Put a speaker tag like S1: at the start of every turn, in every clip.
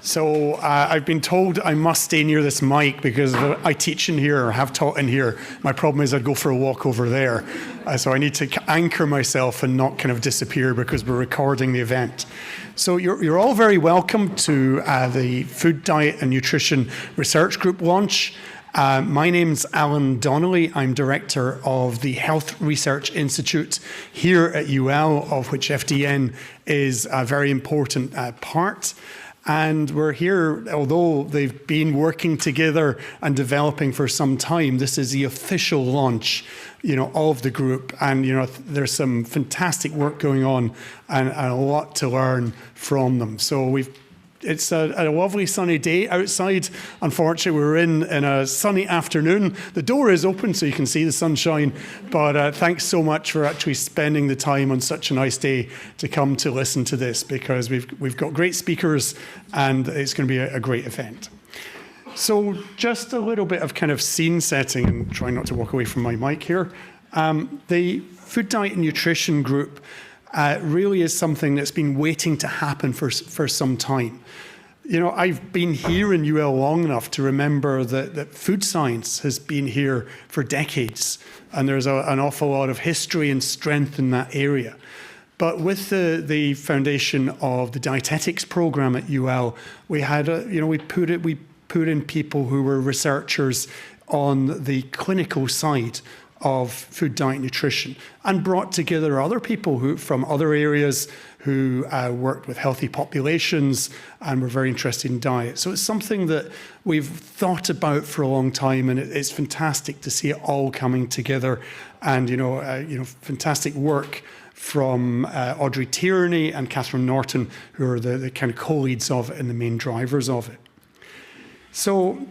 S1: So I've been told I must stay near this mic because I teach in here or have taught in here. My problem is I'd go for a walk over there. So I need to anchor myself and not kind of disappear because we're recording the event. So you're all very welcome to the Food, Diet and Nutrition Research Group launch. My name's Alan Donnelly. I'm director of the Health Research Institute here at UL, of which FDN is a very important part. And we're here, although they've been working together and developing for some time, this is the official launch, of the group. And, there's some fantastic work going on and a lot to learn from them. So it's a lovely sunny day outside. Unfortunately, we're in a sunny afternoon. The door is open so you can see the sunshine, but thanks so much for actually spending the time on such a nice day to come to listen to this, because we've got great speakers and it's going to be a great event. So just a little bit of kind of scene setting, and try not to walk away from my mic here. The Food, Diet and Nutrition Group really is something that's been waiting to happen for some time. I've been here in UL long enough to remember that food science has been here for decades, and there's an awful lot of history and strength in that area. But with the foundation of the dietetics program at UL, we had we put in people who were researchers on the clinical side of food, diet, and nutrition, and brought together other people from other areas who worked with healthy populations and were very interested in diet. So it's something that we've thought about for a long time, and it's fantastic to see it all coming together. And fantastic work from Audrey Tierney and Catherine Norton, who are the kind of co-leads of it and the main drivers of it. So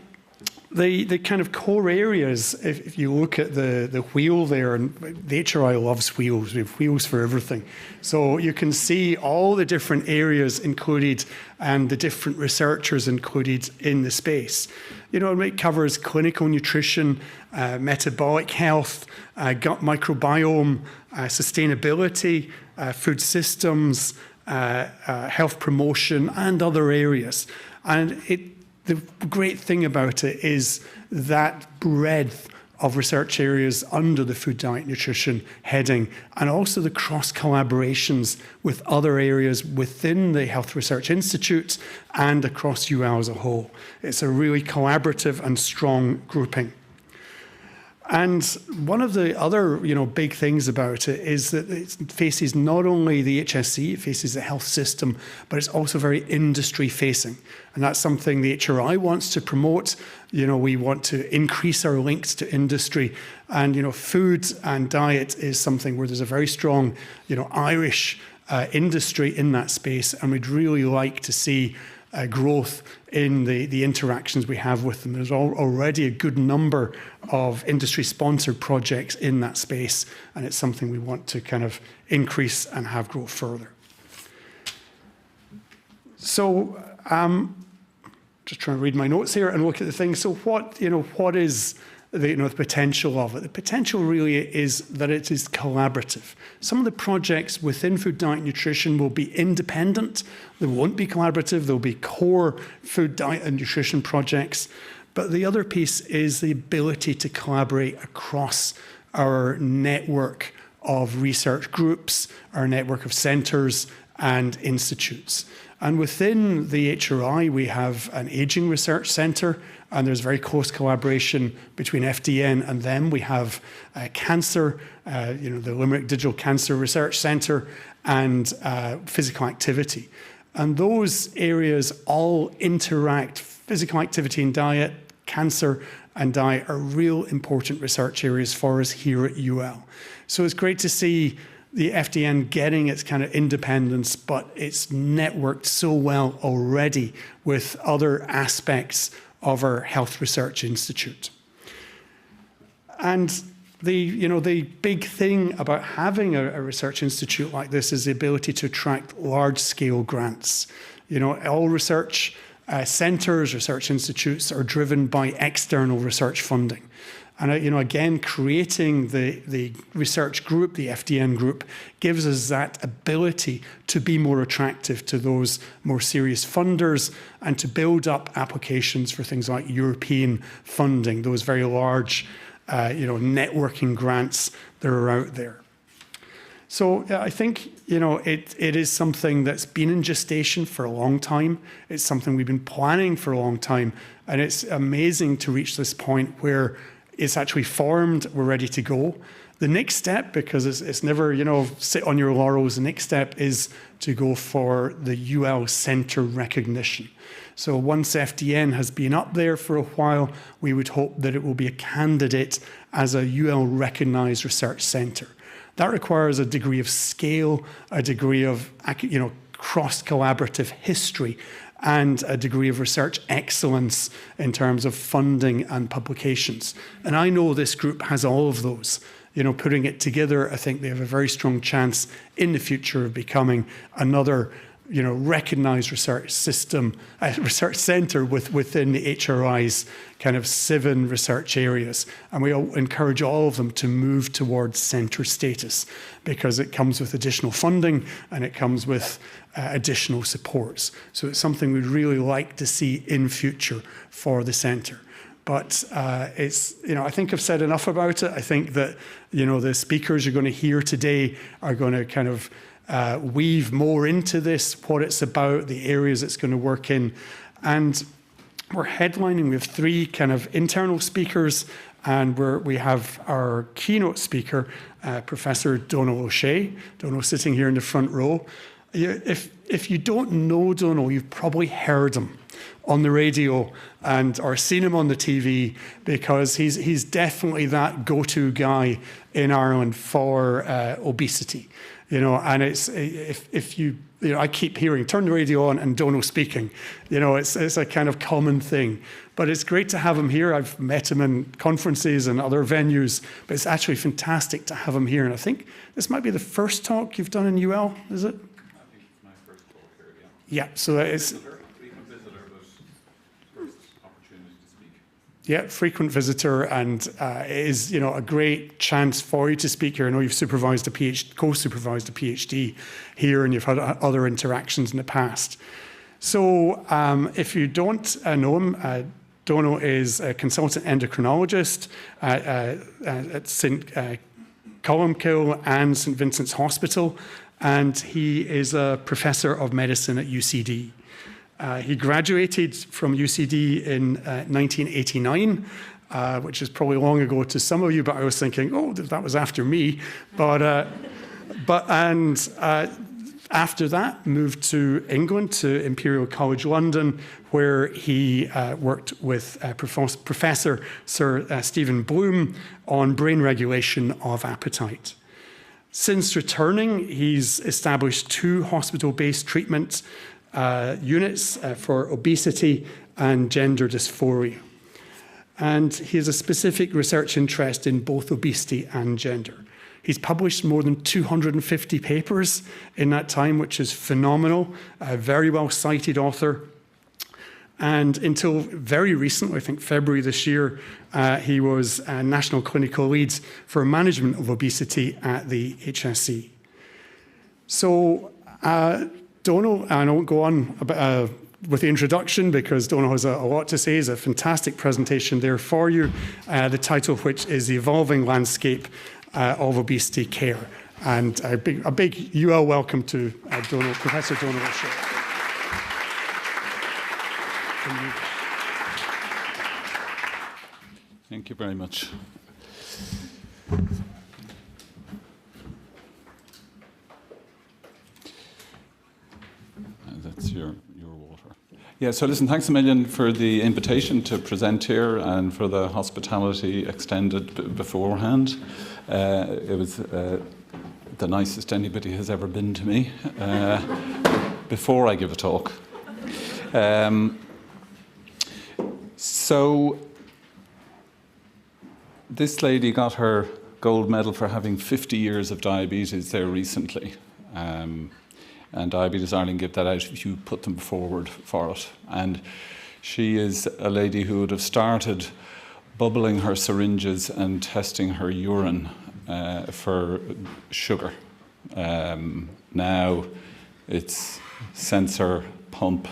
S1: the kind of core areas, if you look at the wheel there, and the HRI loves wheels, we have wheels for everything. So you can see all the different areas included and the different researchers included in the space. It covers clinical nutrition, metabolic health, gut microbiome, sustainability, food systems, health promotion, and other areas. And the great thing about it is that breadth of research areas under the food, diet, nutrition heading, and also the cross collaborations with other areas within the Health Research Institute and across UL as a whole. It's a really collaborative and strong grouping. And one of the other, big things about it is that it faces not only the HSE, it faces the health system, but it's also very industry facing. And that's something the HRI wants to promote. We want to increase our links to industry. And, food and diet is something where there's a very strong, Irish industry in that space. And we'd really like to see growth in the interactions we have with them. There's already a good number of industry-sponsored projects in that space, and it's something we want to kind of increase and have grow further. So, just trying to read my notes here and look at the things. So, what is the potential of it? The potential really is that it is collaborative. Some of the projects within food, diet, and nutrition will be independent. They won't be collaborative. There'll be core food, diet, and nutrition projects. But the other piece is the ability to collaborate across our network of research groups, our network of centres and institutes. And within the HRI, we have an aging research centre, and there's very close collaboration between FDN and them. We have cancer, the Limerick Digital Cancer Research Centre, and physical activity. And those areas all interact. Physical activity and diet, cancer and diet are real important research areas for us here at UL. So it's great to see the FDN getting its kind of independence, but it's networked so well already with other aspects of our Health Research Institute. And the big thing about having a research institute like this is the ability to attract large-scale grants. All research centres, research institutes are driven by external research funding. And again, creating the research group, the FDN group, gives us that ability to be more attractive to those more serious funders and to build up applications for things like European funding, those very large networking grants that are out there. So I think, it is something that's been in gestation for a long time. It's something we've been planning for a long time. And it's amazing to reach this point where it's actually formed, we're ready to go. The next step, because it's never, sit on your laurels, the next step is to go for the UL Centre recognition. So once FDN has been up there for a while, we would hope that it will be a candidate as a UL recognised research centre. That requires a degree of scale, a degree of cross-collaborative history, and a degree of research excellence in terms of funding and publications. And I know this group has all of those. Putting it together, I think they have a very strong chance in the future of becoming another recognised research system, research centre within the HRI's kind of 7 research areas. And we encourage all of them to move towards centre status because it comes with additional funding and it comes with additional supports. So it's something we'd really like to see in future for the centre. But I think I've said enough about it. I think that, the speakers you're going to hear today are going to kind of weave more into this, what it's about, the areas it's going to work in. And we're headlining, we have 3 kind of internal speakers, and we have our keynote speaker, Professor Donal O'Shea. Donal sitting here in the front row. If you don't know Donal, you've probably heard him on the radio or seen him on the TV, because he's definitely that go-to guy in Ireland for obesity. And it's I keep hearing, turn the radio on and Donal speaking. It's a kind of common thing. But it's great to have him here. I've met him in conferences and other venues, but it's actually fantastic to have him here. And I think this might be the first talk you've done in UL, is it?
S2: I think it's my first talk here, yeah.
S1: Yeah, so it's...
S2: frequent visitor, but first opportunity to speak.
S1: Yeah, frequent visitor, and it is a great chance for you to speak here. I know you've supervised a PhD, co-supervised a PhD here, and you've had other interactions in the past. So if you don't know him, Donal is a consultant endocrinologist at St. Columkill and St. Vincent's Hospital, and he is a professor of medicine at UCD. He graduated from UCD in 1989, which is probably long ago to some of you, but I was thinking, oh, that was after me. After that, moved to England, to Imperial College London, where he worked with Professor Sir Stephen Bloom on brain regulation of appetite. Since returning, he's established 2 hospital-based treatment units for obesity and gender dysphoria. And he has a specific research interest in both obesity and gender. He's published more than 250 papers in that time, which is phenomenal, a very well-cited author. And until very recently, I think February this year, he was a national clinical lead for management of obesity at the HSE. So Donal, and I won't go on with the introduction because Donal has a lot to say. It's a fantastic presentation there for you, the title of which is The Evolving Landscape of Obesity Care. And a big UL welcome to Donal, Professor Donal O'Shea.
S2: Thank you very much. That's your water. Yeah, so listen, thanks a million for the invitation to present here and for the hospitality extended beforehand. It was the nicest anybody has ever been to me before I give a talk. So this lady got her gold medal for having 50 years of diabetes there recently. And Diabetes Ireland give that out if you put them forward for it. And she is a lady who would have started bubbling her syringes and testing her urine for sugar. Now it's sensor, pump,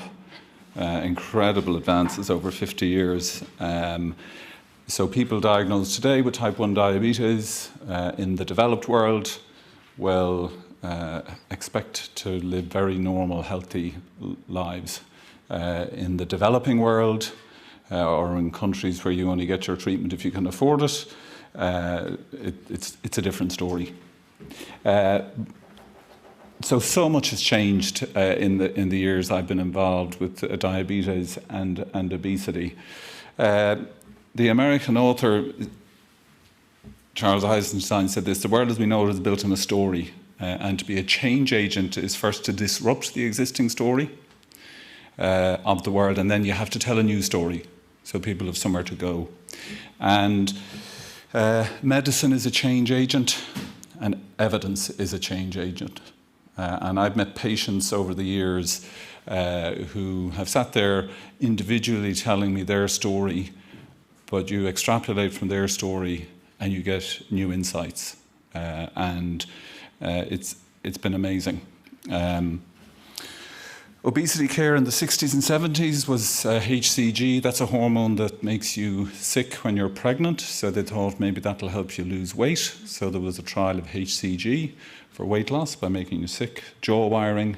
S2: incredible advances over 50 years. So people diagnosed today with type 1 diabetes in the developed world will expect to live very normal, healthy lives. In the developing world, or in countries where you only get your treatment if you can afford it, it's a different story. So much has changed in the years I've been involved with diabetes and obesity. The American author Charles Eisenstein said this: "The world as we know it is built on a story, and to be a change agent is first to disrupt the existing story of the world, and then you have to tell a new story so people have somewhere to go." And medicine is a change agent, and evidence is a change agent. And I've met patients over the years who have sat there individually telling me their story, but you extrapolate from their story and you get new insights. And it's been amazing. Obesity care in the 60s and 70s was HCG. That's a hormone that makes you sick when you're pregnant. So they thought maybe that'll help you lose weight. So there was a trial of HCG for weight loss by making you sick, jaw wiring,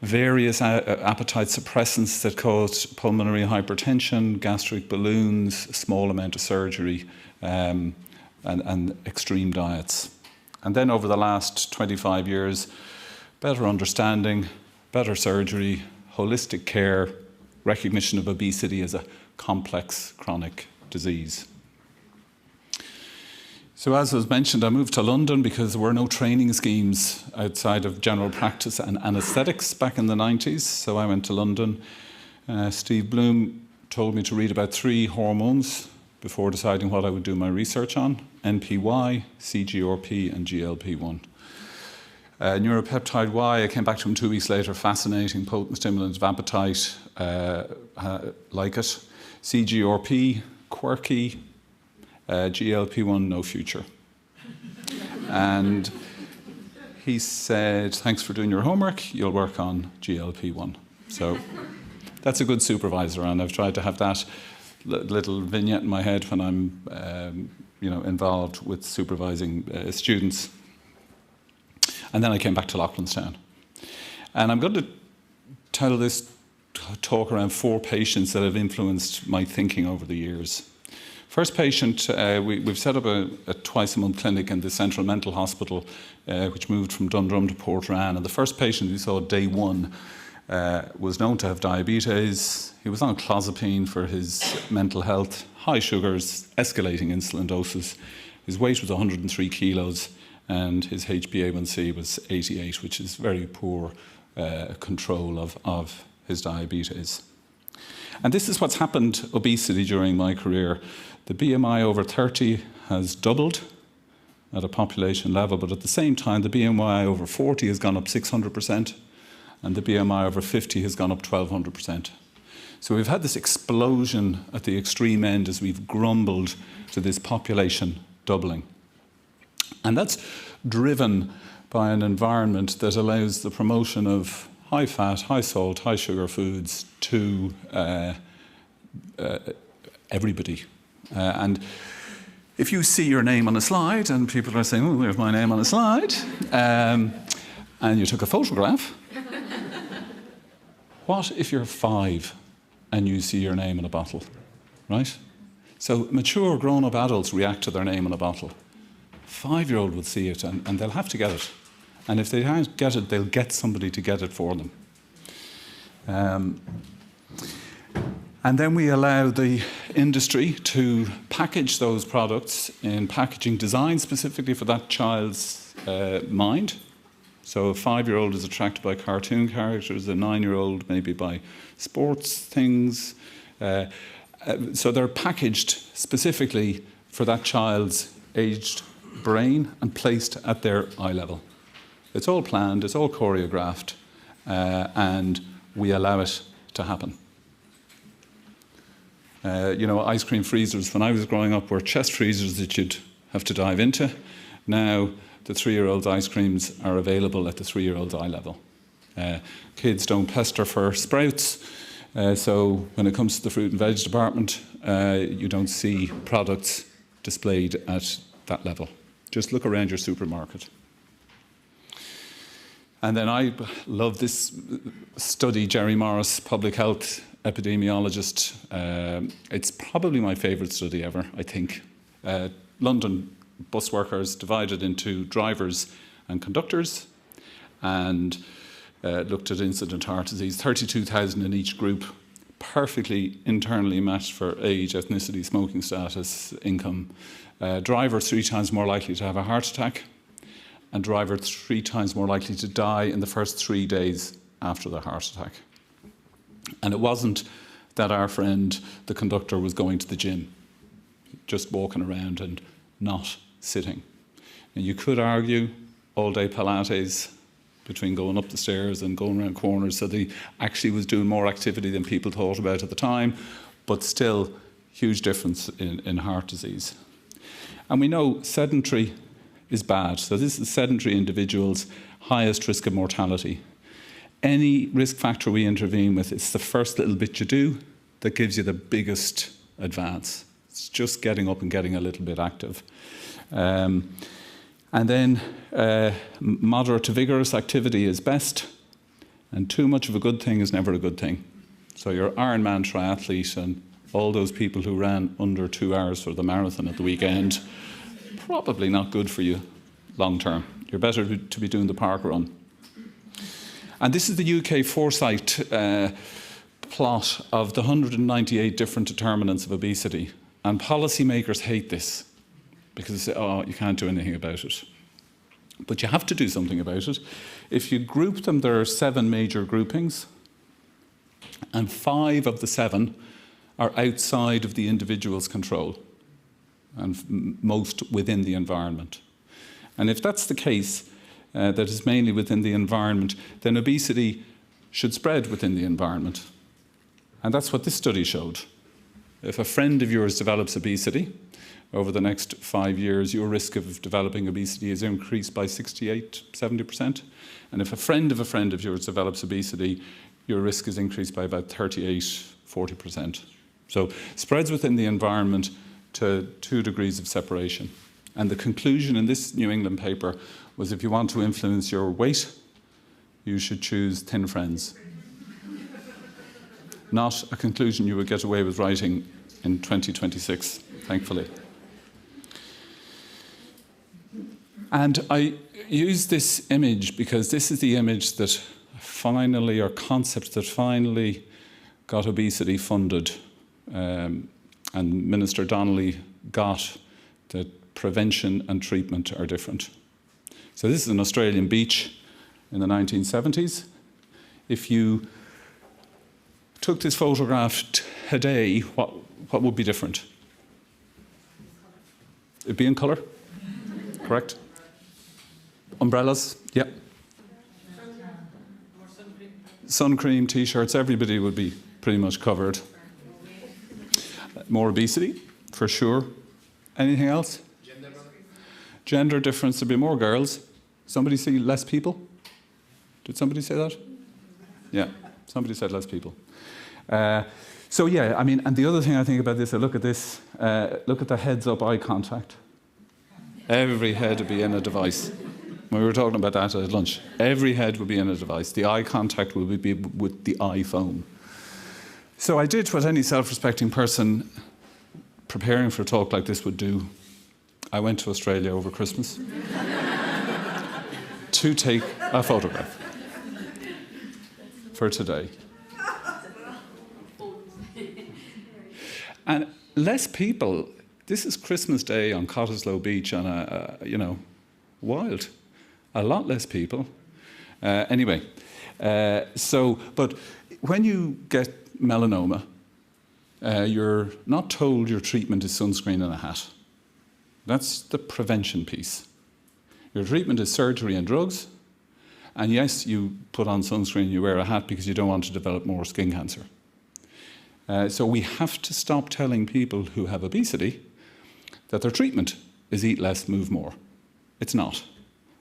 S2: various appetite suppressants that caused pulmonary hypertension, gastric balloons, a small amount of surgery, and extreme diets. And then over the last 25 years, better understanding, better surgery, holistic care, recognition of obesity as a complex chronic disease. So as was mentioned, I moved to London because there were no training schemes outside of general practice and anaesthetics back in the 90s. So I went to London. Steve Bloom told me to read about 3 hormones before deciding what I would do my research on: NPY, CGRP, and GLP-1. Neuropeptide Y, I came back to him 2 weeks later, fascinating, potent stimulant of appetite, like it. CGRP, quirky. GLP-1, no future. And he said, "Thanks for doing your homework, you'll work on GLP-1. So that's a good supervisor, and I've tried to have that little vignette in my head when I'm involved with supervising students. And then I came back to Loughlinstown. And I'm going to tell this talk around 4 patients that have influenced my thinking over the years. First patient, we've set up a twice-a-month clinic in the Central Mental Hospital, which moved from Dundrum to Portrane. And the first patient we saw day 1 was known to have diabetes. He was on clozapine for his mental health, high sugars, escalating insulin doses. His weight was 103 kilos, and his HbA1c was 88, which is very poor control of his diabetes. And this is what's happened obesity during my career. The BMI over 30 has doubled at a population level, but at the same time, the BMI over 40 has gone up 600%, and the BMI over 50 has gone up 1,200%. So we've had this explosion at the extreme end as we've grumbled to this population doubling. And that's driven by an environment that allows the promotion of high fat, high salt, high sugar foods to everybody. And if you see your name on a slide, and people are saying, "Oh, there's my name on a slide," and you took a photograph, what if you're 5 and you see your name in a bottle, right? So mature grown-up adults react to their name in a bottle. 5-year-old will see it and they'll have to get it. And if they can't get it, they'll get somebody to get it for them. And then we allow the industry to package those products in packaging design specifically for that child's mind. So a 5-year-old is attracted by cartoon characters, a 9-year-old maybe by sports things. So they're packaged specifically for that child's aged brain and placed at their eye level. It's all planned, it's all choreographed, and we allow it to happen. Ice cream freezers when I was growing up were chest freezers that you'd have to dive into. Now the 3-year-old's ice creams are available at the 3-year-old's eye level. Kids don't pester for sprouts, so when it comes to the fruit and veg department, you don't see products displayed at that level. Just look around your supermarket. And then I love this study, Jerry Morris, public health epidemiologist. It's probably my favourite study ever, I think. London bus workers divided into drivers and conductors, and looked at incident heart disease, 32,000 in each group, perfectly internally matched for age, ethnicity, smoking status, income. Drivers 3 times more likely to have a heart attack, and drivers 3 times more likely to die in the first 3 days after the heart attack. And it wasn't that our friend, the conductor, was going to the gym, just walking around and not sitting. And you could argue all-day Pilates between going up the stairs and going around corners, so he actually was doing more activity than people thought about at the time, but still huge difference in heart disease. And we know sedentary is bad. So this is sedentary individuals' highest risk of mortality. Any risk factor we intervene with, it's the first little bit you do that gives you the biggest advance. It's just getting up and getting a little bit active. And then moderate to vigorous activity is best, and too much of a good thing is never a good thing. So your Ironman triathlete and all those people who ran under 2 hours for the marathon at the weekend, probably not good for you long term. You're better to be doing the park run. And this is the UK Foresight plot of the 198 different determinants of obesity. And policymakers hate this because they say, oh, you can't do anything about it. But you have to do something about it. If you group them, there are 7 major groupings, and 5 of the 7 are outside of the individual's control, and most within the environment. And if that's the case, that is mainly within the environment, then obesity should spread within the environment. And that's what this study showed. If a friend of yours develops obesity, over the next 5 years, your risk of developing obesity is increased by 68–70%. And if a friend of yours develops obesity, your risk is increased by about 38–40%. So spreads within the environment to 2 degrees of separation. And the conclusion in this New England paper was if you want to influence your weight, you should choose thin friends. Not a conclusion you would get away with writing in 2026, thankfully. And I use this image because this is the image that finally, or concept that finally got obesity funded. And Minister Donnelly got that prevention and treatment are different. So this is an Australian beach in the 1970s. If you took this photograph today, what would be different? It'd be in colour, correct? Umbrellas, yeah. Sun cream, t-shirts, everybody would be pretty much covered. More obesity, for sure. Anything else? Gender difference, there'd be more girls. Somebody see less people? Did somebody say that? Yeah, somebody said less people. So yeah, I mean, and the other thing I think about this, I look at this, look at the heads-up eye contact. Every head would be in a device. We were talking about that at lunch. Every head would be in a device. The eye contact would be with the iPhone. So I did what any self-respecting person preparing for a talk like this would do. I went to Australia over Christmas to take a photograph for today. And less people, this is Christmas Day on Cottesloe Beach on wild. A lot less people. Anyway, but when you get melanoma, you're not told your treatment is sunscreen and a hat. That's the prevention piece. Your treatment is surgery and drugs. And yes, you put on sunscreen, you wear a hat because you don't want to develop more skin cancer. So we have to stop telling people who have obesity that their treatment is eat less, move more. It's not.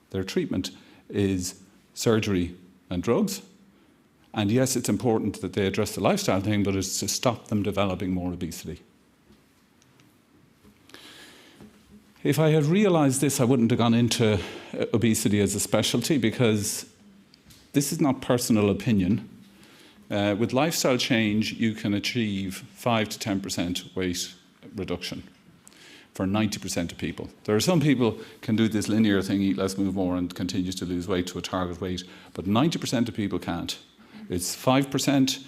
S2: Their treatment is surgery and drugs. And yes, it's important that they address the lifestyle thing, but it's to stop them developing more obesity. If I had realised this, I wouldn't have gone into obesity as a specialty, because this is not personal opinion. With lifestyle change, you can achieve 5 to 10% weight reduction for 90% of people. There are some people who can do this linear thing, eat less, move more, and continues to lose weight to a target weight, but 90% of people can't. It's 5%,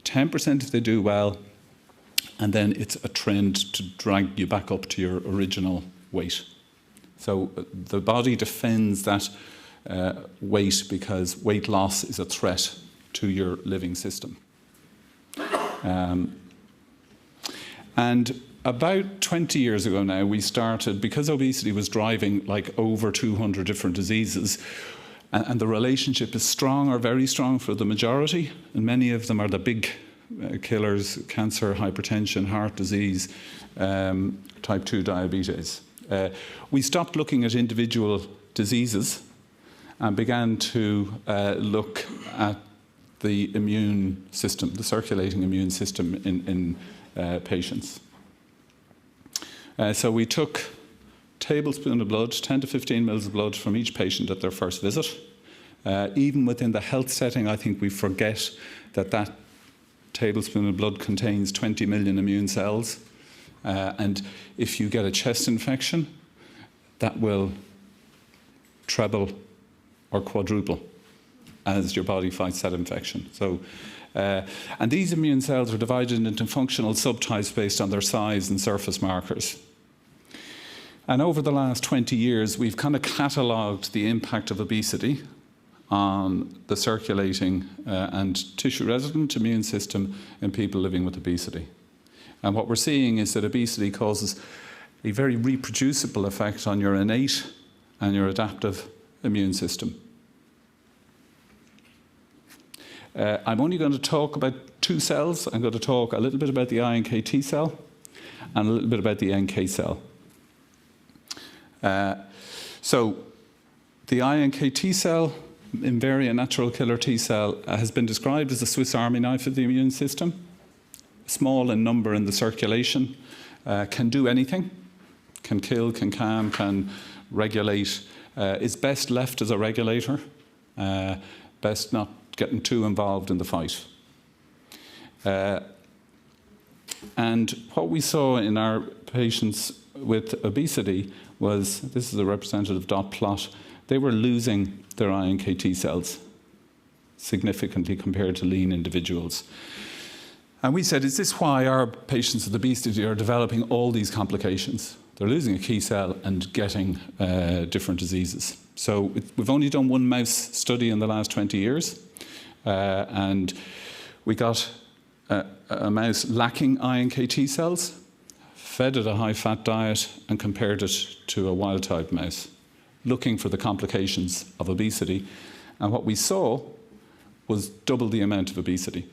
S2: 10% if they do well, and then it's a trend to drag you back up to your original weight. So the body defends that weight because weight loss is a threat to your living system. And about 20 years ago now, we started, because obesity was driving like over 200 different diseases, and the relationship is strong or very strong for the majority, and many of them are the big killers: cancer, hypertension, heart disease, type 2 diabetes. We stopped looking at individual diseases and began to look at the immune system, the circulating immune system in patients. So we took a tablespoon of blood, 10 to 15 mils of blood from each patient at their first visit. Even within the health setting, I think we forget that that tablespoon of blood contains 20 million immune cells. And if you get a chest infection, that will treble or quadruple as your body fights that infection. So, and these immune cells are divided into functional subtypes based on their size and surface markers. And over the last 20 years, we've kind of catalogued the impact of obesity on the circulating and tissue-resident immune system in people living with obesity. And what we're seeing is that obesity causes a very reproducible effect on your innate and your adaptive immune system. I'm only going to talk about two cells. I'm going to talk a little bit about the iNKT cell and a little bit about the NK cell. So the iNKT cell, invariant natural killer T cell, has been described as a Swiss Army knife of the immune system. Small in number in the circulation, can do anything, can kill, can calm, can regulate, is best left as a regulator, best not getting too involved in the fight. And what we saw in our patients with obesity was, this is a representative dot plot, they were losing their iNKT cells significantly compared to lean individuals. And we said, is this why our patients with obesity are developing all these complications? They're losing a key cell and getting different diseases. So we've only done one mouse study in the last 20 years. And we got a mouse lacking iNKT cells, fed it a high-fat diet, and compared it to a wild-type mouse, looking for the complications of obesity. And what we saw was double the amount of obesity.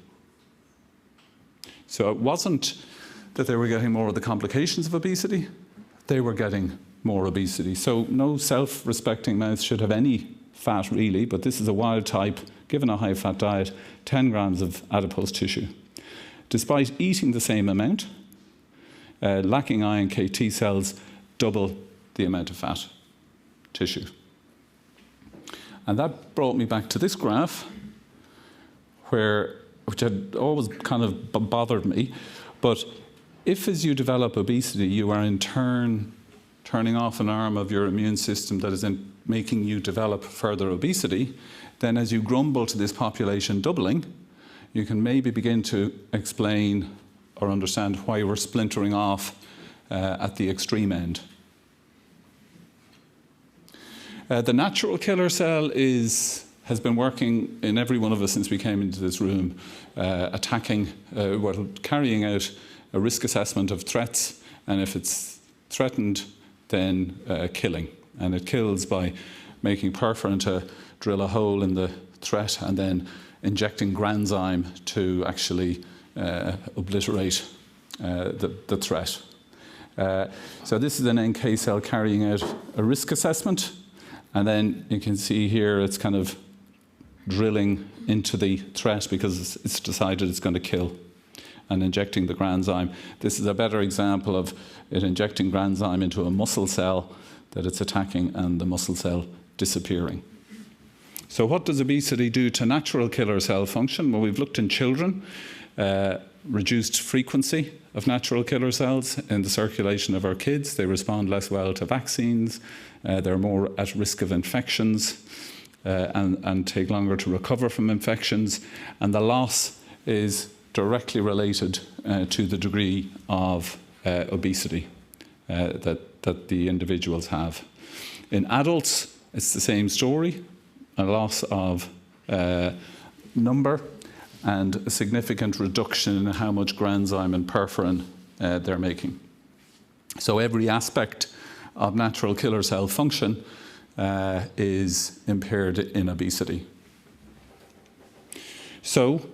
S2: So it wasn't that they were getting more of the complications of obesity, they were getting more obesity. So no self-respecting mouse should have any fat really, but this is a wild type, given a high-fat diet, 10 grams of adipose tissue. Despite eating the same amount, lacking iNKT cells, double the amount of fat tissue. And that brought me back to this graph, which had always kind of bothered me. But if as you develop obesity, you are in turn turning off an arm of your immune system that is making you develop further obesity, then as you grumble to this population doubling, you can maybe begin to explain or understand why we're splintering off at the extreme end. The natural killer cell has been working in every one of us since we came into this room, carrying out a risk assessment of threats, and if it's threatened, then killing. And it kills by making perforant to drill a hole in the threat and then injecting granzyme to actually obliterate the threat. So this is an NK cell carrying out a risk assessment, and then you can see here it's kind of drilling into the threat because it's decided it's going to kill, and injecting the granzyme. This is a better example of it injecting granzyme into a muscle cell that it's attacking and the muscle cell disappearing. So what does obesity do to natural killer cell function? Well, we've looked in children, reduced frequency of natural killer cells in the circulation of our kids. They respond less well to vaccines. They're more at risk of infections and take longer to recover from infections. And the loss is directly related to the degree of obesity that the individuals have. In adults, it's the same story, a loss of number and a significant reduction in how much granzyme and perforin they're making. So every aspect of natural killer cell function is impaired in obesity. So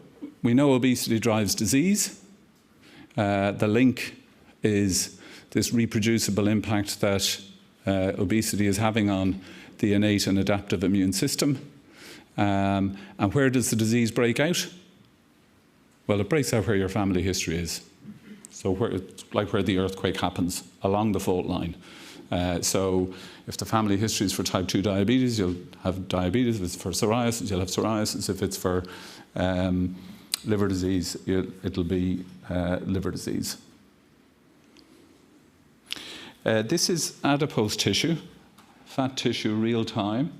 S2: we know obesity drives disease. The link is this reproducible impact that obesity is having on the innate and adaptive immune system. And where does the disease break out? Well, it breaks out where your family history is. So it's like where the earthquake happens, along the fault line. So if the family history is for type 2 diabetes, you'll have diabetes. If it's for psoriasis, you'll have psoriasis. If it's for liver disease, it'll be liver disease. This is adipose tissue, fat tissue real time.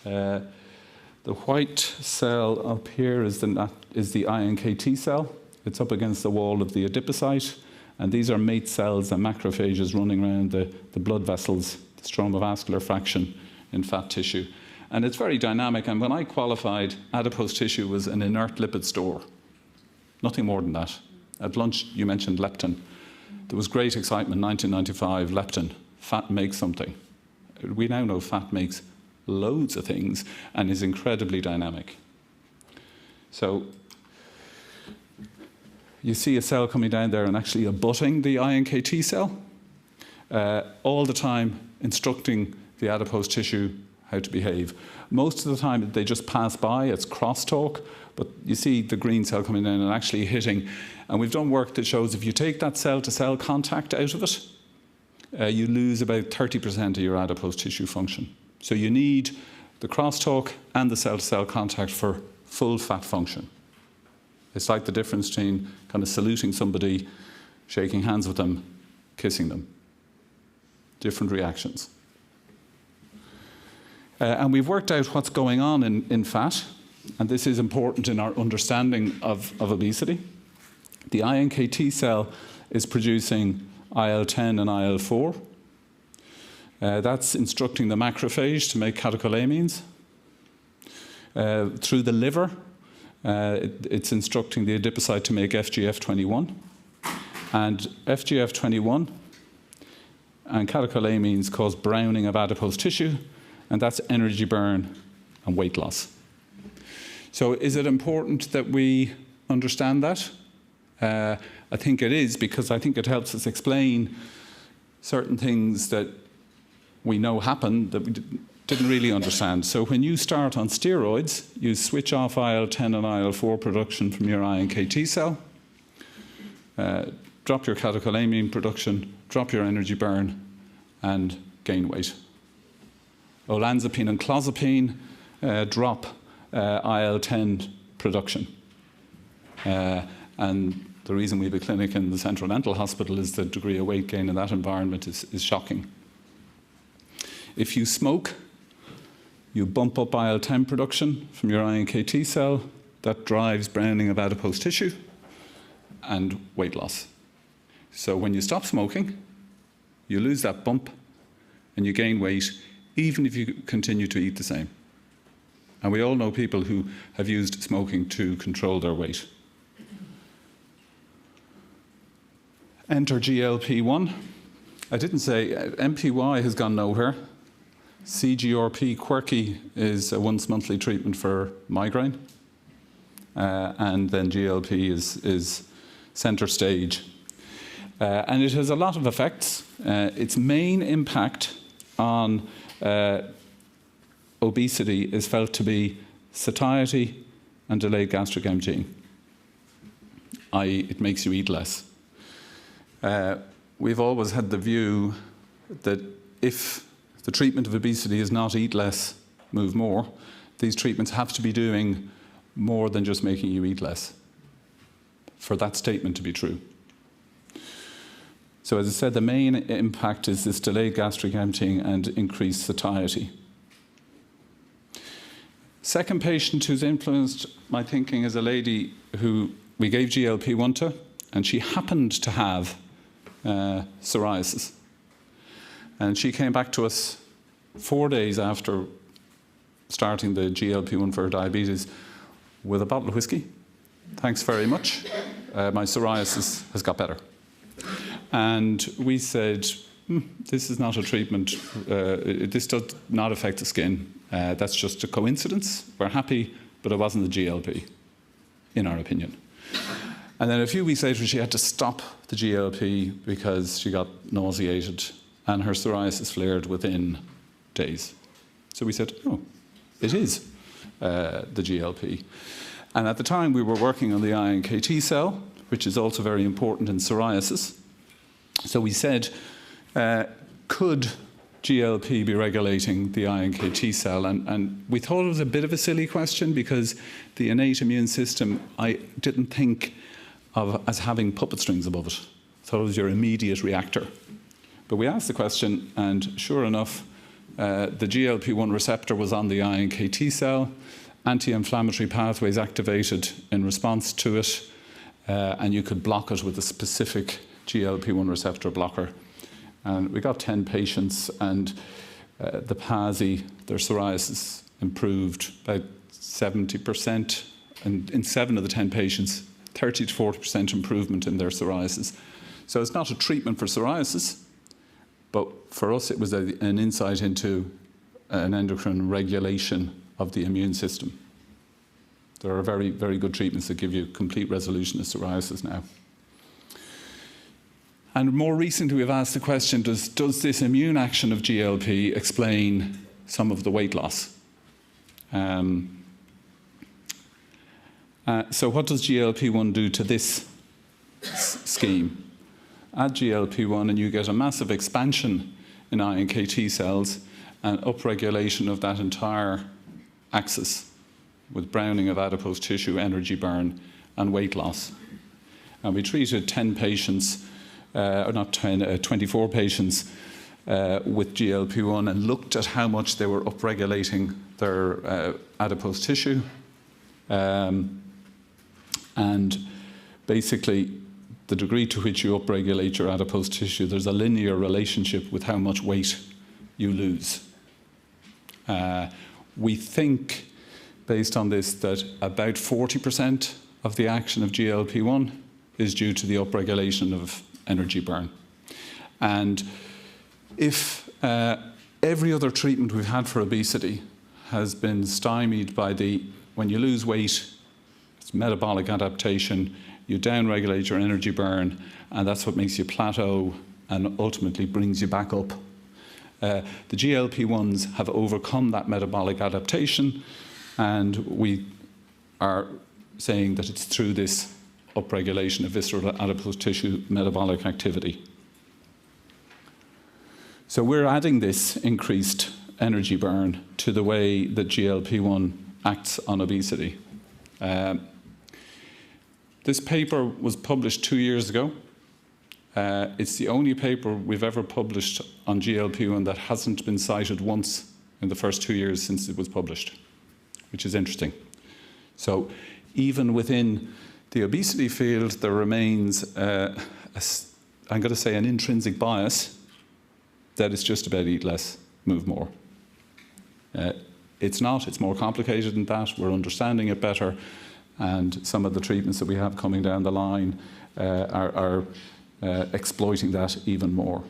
S2: The white cell up here is the iNKT cell. It's up against the wall of the adipocyte. And these are mate cells and macrophages running around the blood vessels, the stromovascular fraction in fat tissue. And it's very dynamic. And when I qualified, adipose tissue was an inert lipid store. Nothing more than that. At lunch, you mentioned leptin. There was great excitement, 1995, leptin. Fat makes something. We now know fat makes loads of things and is incredibly dynamic. So you see a cell coming down there and actually abutting the iNKT cell, all the time instructing the adipose tissue how to behave. Most of the time they just pass by, it's crosstalk, but you see the green cell coming down and actually hitting. And we've done work that shows if you take that cell-to-cell contact out of it, you lose about 30% of your adipose tissue function. So you need the crosstalk and the cell-to-cell contact for full fat function. It's like the difference between kind of saluting somebody, shaking hands with them, kissing them. Different reactions. And we've worked out what's going on in fat, and this is important in our understanding of obesity. The iNKT cell is producing IL-10 and IL-4. That's instructing the macrophage to make catecholamines. Through the liver, it's instructing the adipocyte to make FGF21. And FGF21 and catecholamines cause browning of adipose tissue, and that's energy burn and weight loss. So is it important that we understand that? I think it is, because I think it helps us explain certain things that we know happen that we didn't really understand. So when you start on steroids, you switch off IL-10 and IL-4 production from your iNKT cell, drop your catecholamine production, drop your energy burn, and gain weight. Olanzapine and clozapine drop IL-10 production. And the reason we have a clinic in the Central Dental Hospital is the degree of weight gain in that environment is shocking. If you smoke, you bump up IL-10 production from your iNKT cell. That drives browning of adipose tissue and weight loss. So when you stop smoking, you lose that bump and you gain weight, even if you continue to eat the same. And we all know people who have used smoking to control their weight. Enter GLP-1. I didn't say MPY has gone nowhere. CGRP, quirky, is a once-monthly treatment for migraine. and then GLP is centre stage. And it has a lot of effects. Its main impact on obesity is felt to be satiety and delayed gastric emptying, i.e. it makes you eat less. We've always had the view that if the treatment of obesity is not eat less, move more, these treatments have to be doing more than just making you eat less for that statement to be true. So as I said, the main impact is this delayed gastric emptying and increased satiety. Second patient who's influenced my thinking is a lady who we gave GLP-1 to, and she happened to have psoriasis. And she came back to us 4 days after starting the GLP-1 for her diabetes with a bottle of whiskey. Thanks very much. My psoriasis has got better. And we said, this is not a treatment. This does not affect the skin. That's just a coincidence. We're happy, but it wasn't the GLP, in our opinion. And then a few weeks later, she had to stop the GLP because she got nauseated and her psoriasis flared within days. So we said, oh, it is the GLP. And at the time, we were working on the iNKT cell, which is also very important in psoriasis. So we said, could GLP be regulating the iNKT cell? And we thought it was a bit of a silly question because the innate immune system, I didn't think of as having puppet strings above it. I thought it was your immediate reactor. But we asked the question, and sure enough, the GLP-1 receptor was on the iNKT cell, anti-inflammatory pathways activated in response to it, and you could block it with a specific GLP-1 receptor blocker. And we got 10 patients, and the PASI, their psoriasis, improved about 70%, and in 7 of the 10 patients, 30 to 40% improvement in their psoriasis. So it's not a treatment for psoriasis, but for us it was an insight into an endocrine regulation of the immune system. There are very, very good treatments that give you complete resolution of psoriasis now. And more recently, we've asked the question, does this immune action of GLP explain some of the weight loss? So what does GLP-1 do to this scheme? Add GLP-1 and you get a massive expansion in iNKT cells and upregulation of that entire axis with browning of adipose tissue, energy burn, and weight loss. And we treated 10 patients, or not 10, 24 patients with GLP-1 and looked at how much they were upregulating their adipose tissue. And basically, the degree to which you upregulate your adipose tissue, there's a linear relationship with how much weight you lose. We think, based on this, that about 40% of the action of GLP-1 is due to the upregulation of energy burn. And if every other treatment we've had for obesity has been stymied by when you lose weight, it's metabolic adaptation, you downregulate your energy burn, and that's what makes you plateau and ultimately brings you back up. The GLP-1s have overcome that metabolic adaptation, and we are saying that it's through this upregulation of visceral adipose tissue metabolic activity. So we're adding this increased energy burn to the way that GLP-1 acts on obesity. This paper was published 2 years ago. It's the only paper we've ever published on GLP-1 that hasn't been cited once in the first 2 years since it was published, which is interesting. So even within the obesity field, there remains, I'm going to say, an intrinsic bias that it's just about eat less, move more. It's not. It's more complicated than that. We're understanding it better. And some of the treatments that we have coming down the line are exploiting that even more.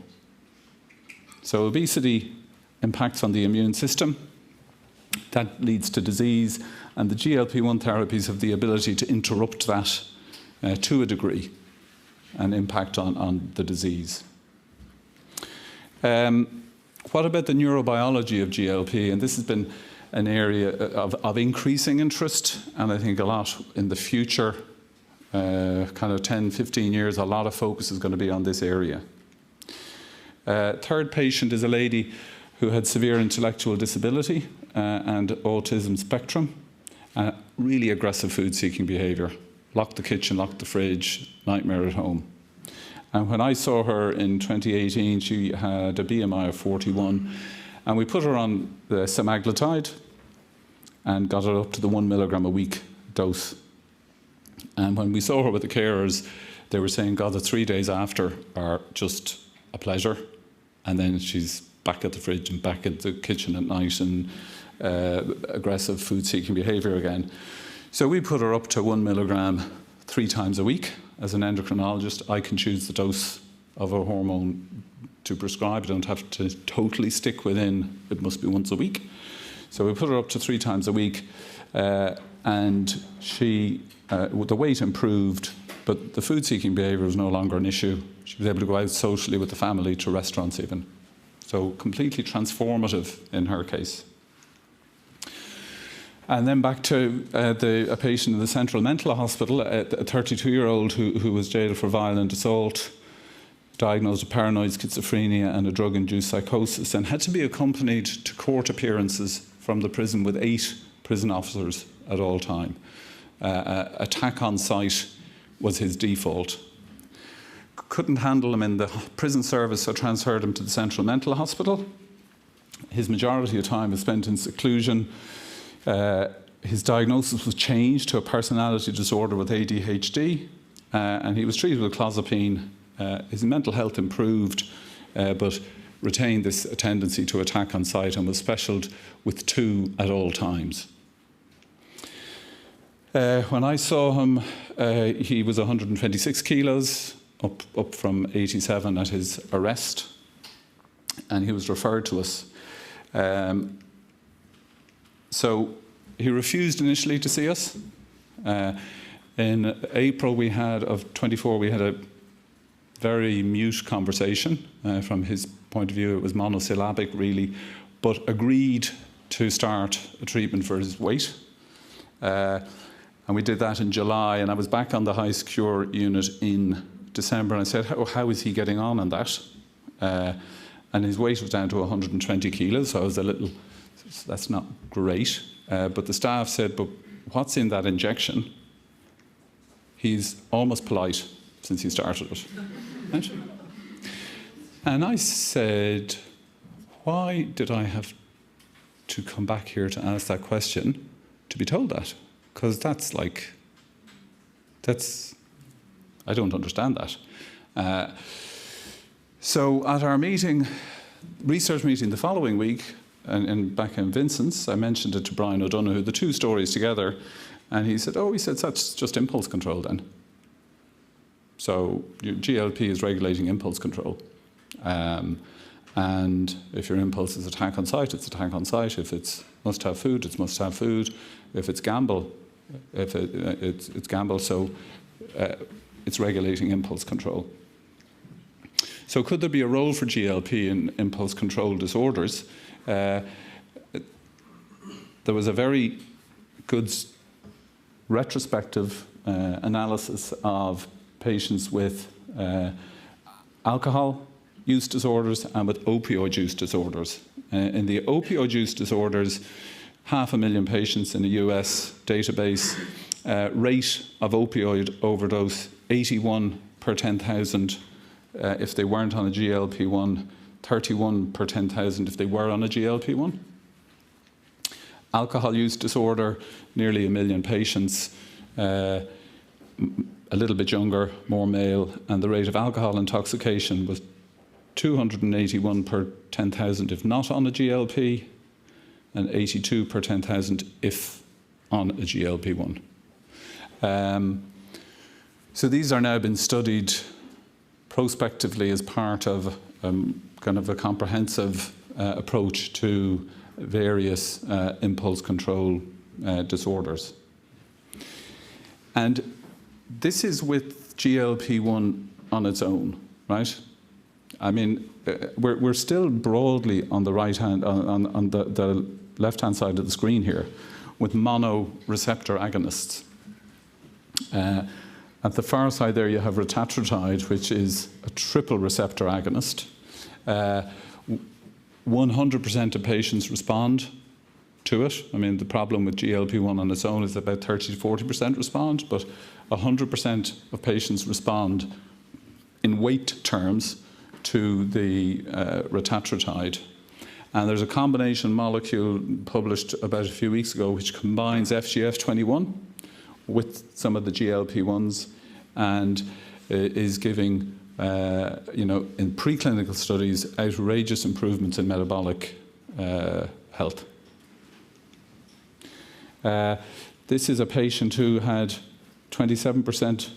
S2: So obesity impacts on the immune system. That leads to disease And the GLP-1 therapies have the ability to interrupt that to a degree and impact on the disease. What about the neurobiology of GLP? And this has been an area of increasing interest, and I think a lot in the future, kind of 10, 15 years, a lot of focus is going to be on this area. Third patient is a lady who had severe intellectual disability and autism spectrum, really aggressive food-seeking behaviour. Locked the kitchen, locked the fridge, nightmare at home. And when I saw her in 2018, she had a BMI of 41, and we put her on the semaglutide and got her up to the 1 milligram a week dose. And when we saw her with the carers, they were saying, God, the 3 days after are just a pleasure. And then she's back at the fridge and back at the kitchen at night and aggressive food-seeking behaviour again. So we put her up to 1 milligram 3 times a week. As an endocrinologist, I can choose the dose of a hormone to prescribe. I don't have to totally stick within, it must be once a week. So we put her up to 3 times a week, and she, the weight improved, but the food-seeking behaviour was no longer an issue. She was able to go out socially with the family, to restaurants even. So completely transformative in her case. And then back to a patient in the Central Mental Hospital, a 32-year-old who was jailed for violent assault, diagnosed with paranoid schizophrenia and a drug-induced psychosis, and had to be accompanied to court appearances from the prison with 8 prison officers at all time. Attack on site was his default. Couldn't handle him in the prison service, so transferred him to the Central Mental Hospital. His majority of time was spent in seclusion. His diagnosis was changed to a personality disorder with ADHD, and he was treated with clozapine. His mental health improved, but retained this tendency to attack on site, and was specialed with 2 at all times. When I saw him, he was 126 kilos, up from 87 at his arrest, and he was referred to us. So he refused initially to see us. In April of 24, we had a very mute conversation. From his point of view, it was monosyllabic really, but agreed to start a treatment for his weight. And we did that in July, and I was back on the high secure unit in December, and I said, how is he getting on that? And his weight was down to 120 kilos, so I was a little, that's not great. But the staff said, but what's in that injection? He's almost polite since he started it. Right? And I said, why did I have to come back here to ask that question to be told that? Because I don't understand that. So at our meeting, research meeting the following week, and back in Vincent's, I mentioned it to Brian O'Donoghue, the 2 stories together, and he said, that's just impulse control then. So your GLP is regulating impulse control. And if your impulse is attack on site, it's attack on site. If it's must have food, it's must have food. If it's gamble, it's gamble. So it's regulating impulse control. So could there be a role for GLP in impulse control disorders? There was a very good retrospective analysis of patients with alcohol use disorders and with opioid use disorders. In the opioid use disorders, 500,000 patients in the US database, rate of opioid overdose 81 per 10,000 if they weren't on a GLP-1, 31 per 10,000 if they were on a GLP-1. Alcohol use disorder, nearly 1 million patients, a little bit younger, more male, and the rate of alcohol intoxication was 281 per 10,000 if not on a GLP, and 82 per 10,000 if on a GLP-1. So these are now been studied prospectively as part of kind of a comprehensive approach to various impulse control disorders. And this is with GLP-1 on its own, right? I mean, we're still broadly on the right hand, on the left-hand side of the screen here, with monoreceptor agonists. At the far side there, you have retatrutide, which is a triple receptor agonist. 100% of patients respond to it. I mean, the problem with GLP-1 on its own is about 30 to 40% respond, but 100% of patients respond in weight terms to the retatrutide. And there's a combination molecule published about a few weeks ago which combines FGF21 with some of the GLP-1s and is giving, in preclinical studies, outrageous improvements in metabolic health. This is a patient who had 27%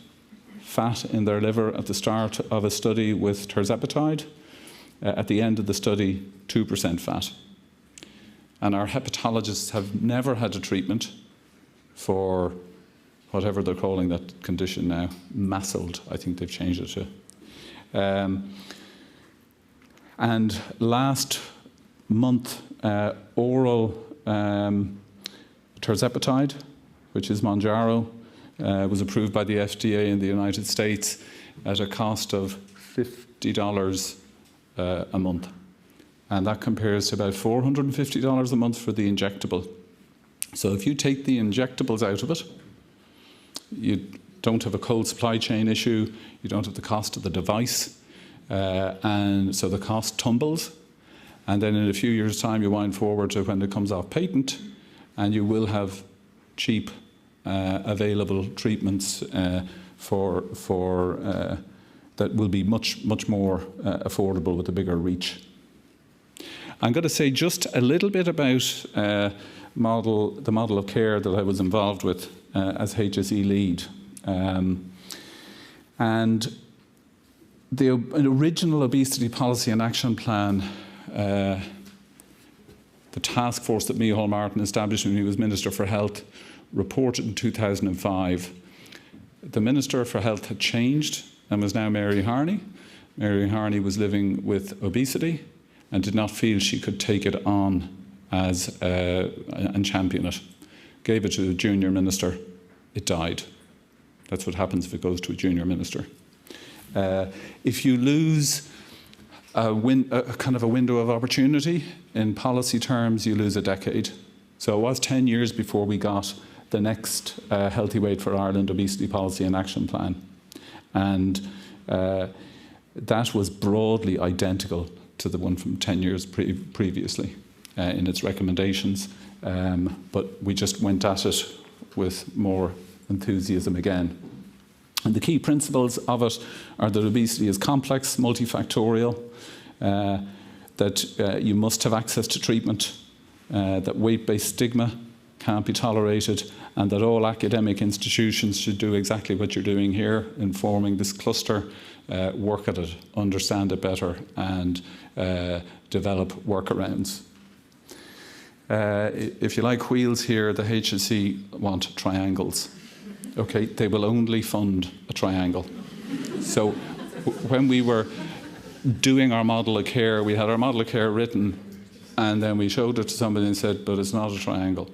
S2: fat in their liver at the start of a study with tirzepatide. At the end of the study, 2% fat. And our hepatologists have never had a treatment for whatever they're calling that condition now, MASLD, I think they've changed it to. And last month, oral tirzepatide, which is Mounjaro, was approved by the FDA in the United States at a cost of $50 a month. And that compares to about $450 a month for the injectable. So if you take the injectables out of it, you don't have a cold supply chain issue, you don't have the cost of the device, and so the cost tumbles. And then in a few years' time, you wind forward to when it comes off patent, and you will have cheap, available treatments that will be much more affordable with a bigger reach. I'm going to say just a little bit about the model of care that I was involved with as HSE lead. And the original obesity policy and action plan, the task force that Micheál Martin established when he was Minister for Health, reported in 2005. The Minister for Health had changed and was now Mary Harney. Mary Harney was living with obesity and did not feel she could take it on and champion it. Gave it to a junior minister, it died. That's what happens if it goes to a junior minister. If you lose a kind of a window of opportunity in policy terms, you lose a decade. So it was 10 years before we got the next Healthy Weight for Ireland obesity policy and action plan. And that was broadly identical to the one from 10 years previously in its recommendations. But we just went at it with more enthusiasm again. And the key principles of it are that obesity is complex, multifactorial, that you must have access to treatment, that weight-based stigma can't be tolerated, and that all academic institutions should do exactly what you're doing here in forming this cluster, work at it, understand it better, and develop workarounds. If you like wheels here, the HSE want triangles. Okay, they will only fund a triangle. So when we were doing our model of care, we had our model of care written, and then we showed it to somebody and said, but it's not a triangle.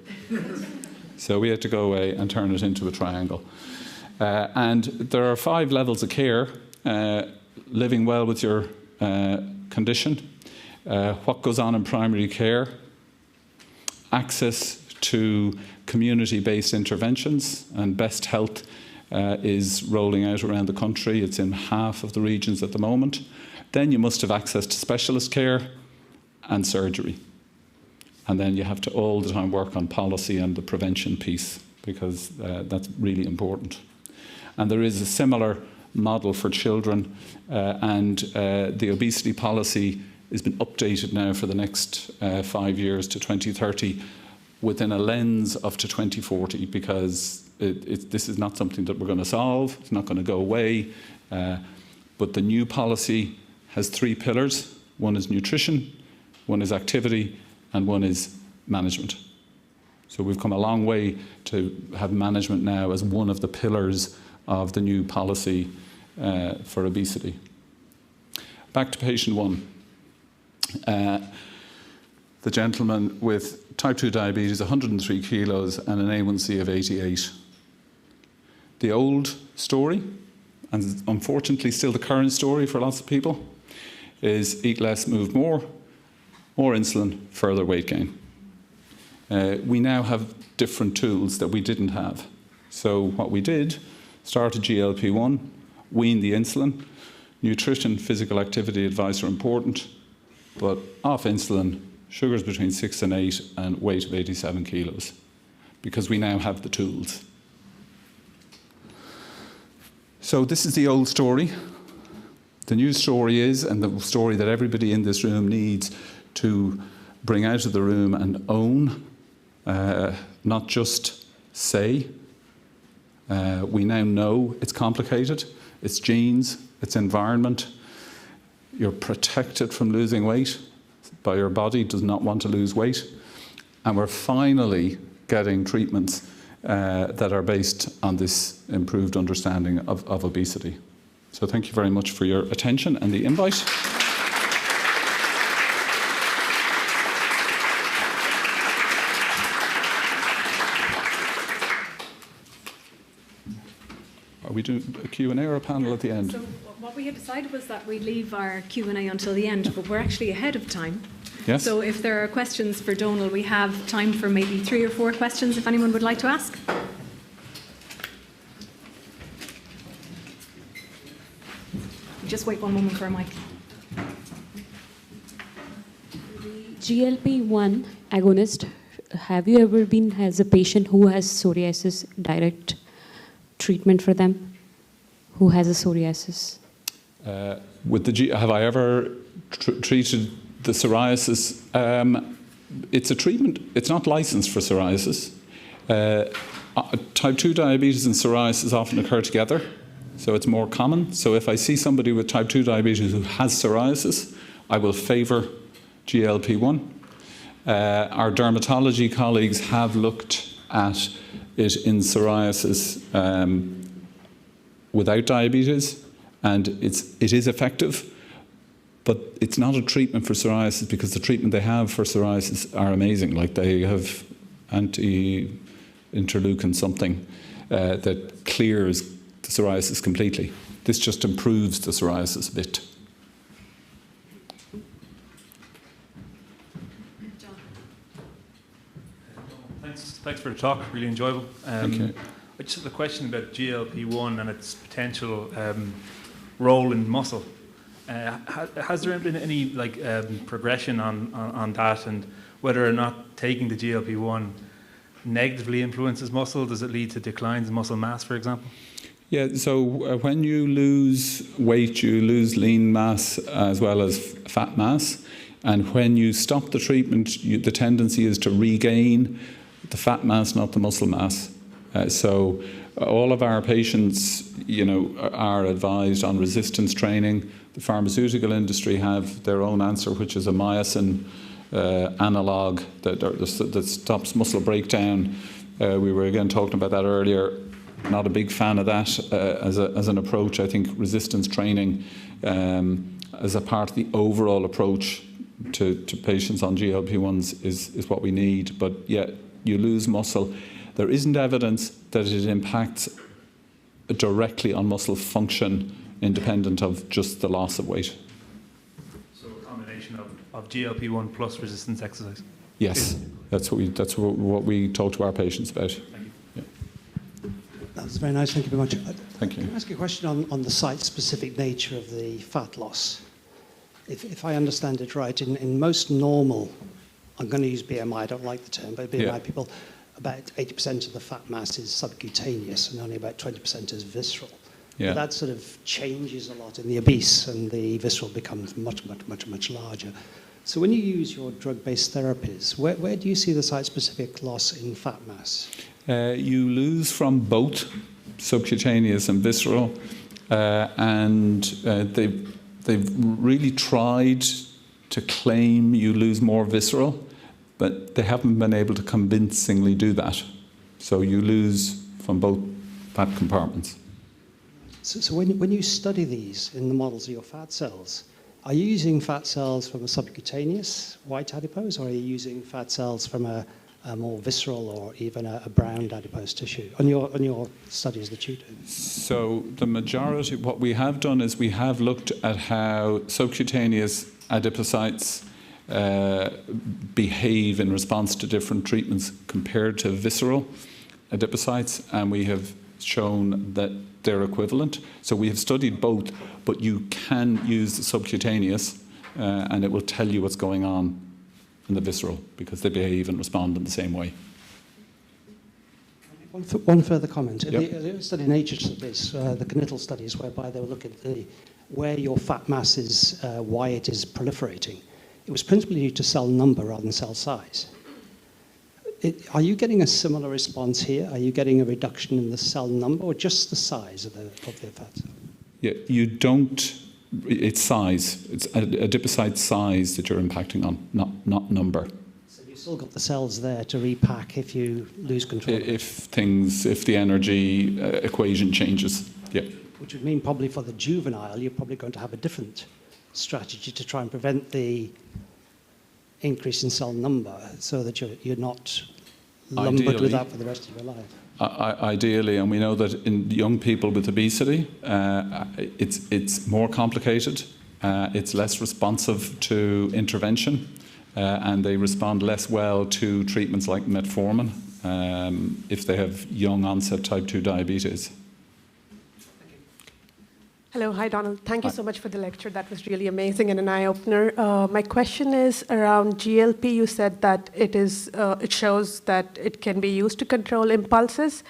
S2: So we had to go away and turn it into a triangle. And there are 5 levels of care: living well with your condition, what goes on in primary care, access to community-based interventions, and Best Health is rolling out around the country. It's in half of the regions at the moment. Then you must have access to specialist care and surgery. And then you have to all the time work on policy and the prevention piece, because that's really important. And there is a similar model for children, and the obesity policy has been updated now for the next 5 years to 2030 within a lens of to 2040, because this is not something that we're going to solve. It's not going to go away. But the new policy has 3 pillars. One is nutrition, one is activity, and one is management. So we've come a long way to have management now as one of the pillars of the new policy for obesity. Back to patient 1. The gentleman with type 2 diabetes, 103 kilos and an A1C of 88. The old story, and unfortunately still the current story for lots of people, is eat less, move more insulin, further weight gain. We now have different tools that we didn't have. So what we did, started GLP-1, wean the insulin. Nutrition, physical activity advice are important, but off insulin, sugars between 6 and 8 and weight of 87 kilos, because we now have the tools. So this is the old story. The new story is, and the story that everybody in this room needs to bring out of the room and own, not just say. We now know it's complicated. It's genes, it's environment. You're protected from losing weight, but your body does not want to lose weight. And we're finally getting treatments that are based on this improved understanding of obesity. So thank you very much for your attention and the invite. Are we doing a Q&A or a panel at the end?
S3: So what we had decided was that we'd leave our Q&A until the end, but we're actually ahead of time.
S2: Yes.
S3: So if there are questions for Donal, we have time for maybe 3 or 4 questions if anyone would like to ask. Just wait one moment for a mic.
S4: GLP-1 agonist, have you ever been as a patient who has psoriasis, direct treatment for them who has a psoriasis?
S2: Have I ever treated the psoriasis? It's a treatment. It's not licensed for psoriasis. Type 2 diabetes and psoriasis often occur together, so it's more common. So if I see somebody with type 2 diabetes who has psoriasis, I will favour GLP-1. Our dermatology colleagues have looked at it in psoriasis without diabetes, and it is effective, but it's not a treatment for psoriasis because the treatment they have for psoriasis are amazing. Like they have anti-interleukin something that clears the psoriasis completely. This just improves the psoriasis a bit.
S5: Thanks for the talk, really enjoyable.
S2: Thank you.
S5: I just have a question about GLP-1 and its potential role in muscle. Has there been any progression on that, and whether or not taking the GLP-1 negatively influences muscle? Does it lead to declines in muscle mass, for example?
S2: Yeah, so when you lose weight, you lose lean mass as well as fat mass. And when you stop the treatment, the tendency is to regain the fat mass, not the muscle mass. So all of our patients, are advised on resistance training. The pharmaceutical industry have their own answer, which is a myosin analog that stops muscle breakdown. We were again talking about that earlier. Not a big fan of that as an approach. I think resistance training as a part of the overall approach to patients on GLP-1s is what we need. But yeah, you lose muscle. There isn't evidence that it impacts directly on muscle function independent of just the loss of weight.
S5: So a combination of GLP-1 plus resistance exercise?
S2: Yes, that's what we talk to our patients about.
S5: Thank you.
S2: Yeah.
S6: That's very nice, thank you very much.
S2: Thank you.
S6: Can I ask you a question on the site-specific nature of the fat loss? If I understand it right, in most normal, I'm going to use BMI, I don't like the term, but BMI people, about 80% of the fat mass is subcutaneous and only about 20% is visceral.
S2: Yeah.
S6: But that sort of changes a lot in the obese, and the visceral becomes much larger. So when you use your drug-based therapies, where do you see the site-specific loss in fat mass?
S2: You lose from both subcutaneous and visceral, and they've really tried to claim you lose more visceral. but they haven't been able to convincingly do that. So you lose from both fat compartments.
S6: So when you study these in the models of your fat cells, are you using fat cells from a subcutaneous white adipose, or are you using fat cells from a more visceral or even a brown adipose tissue on your studies that you do?
S2: So the majority, what we have done is we have looked at how subcutaneous adipocytes behave in response to different treatments compared to visceral adipocytes, and we have shown that they're equivalent. So we have studied both, but you can use the subcutaneous and it will tell you what's going on in the visceral, because they behave and respond in the same way.
S6: One further comment.
S2: Yep.
S6: The study in Nature studies, the Knittel studies, whereby they were looking at where your fat mass is, why it is proliferating. It was principally due to cell number rather than cell size. Are you getting a similar response here? Are you getting a reduction in the cell number or just the size of the fat cell?
S2: Yeah, you don't. It's size. It's adipocyte size that you're impacting on, not number.
S6: So you've still got the cells there to repack if you lose control.
S2: If the energy equation changes, yeah.
S6: Which would mean probably for the juvenile, you're probably going to have a different strategy to try and prevent the increase in cell number, so that you're not lumbered with that for the rest of your life.
S2: Ideally, and we know that in young people with obesity, it's more complicated, it's less responsive to intervention, and they respond less well to treatments like metformin if they have young onset type 2 diabetes.
S7: Hello, hi Donald. Thank you so much for the lecture. That was really amazing and an eye-opener. My question is around GLP. You said that it shows that it can be used to control impulses.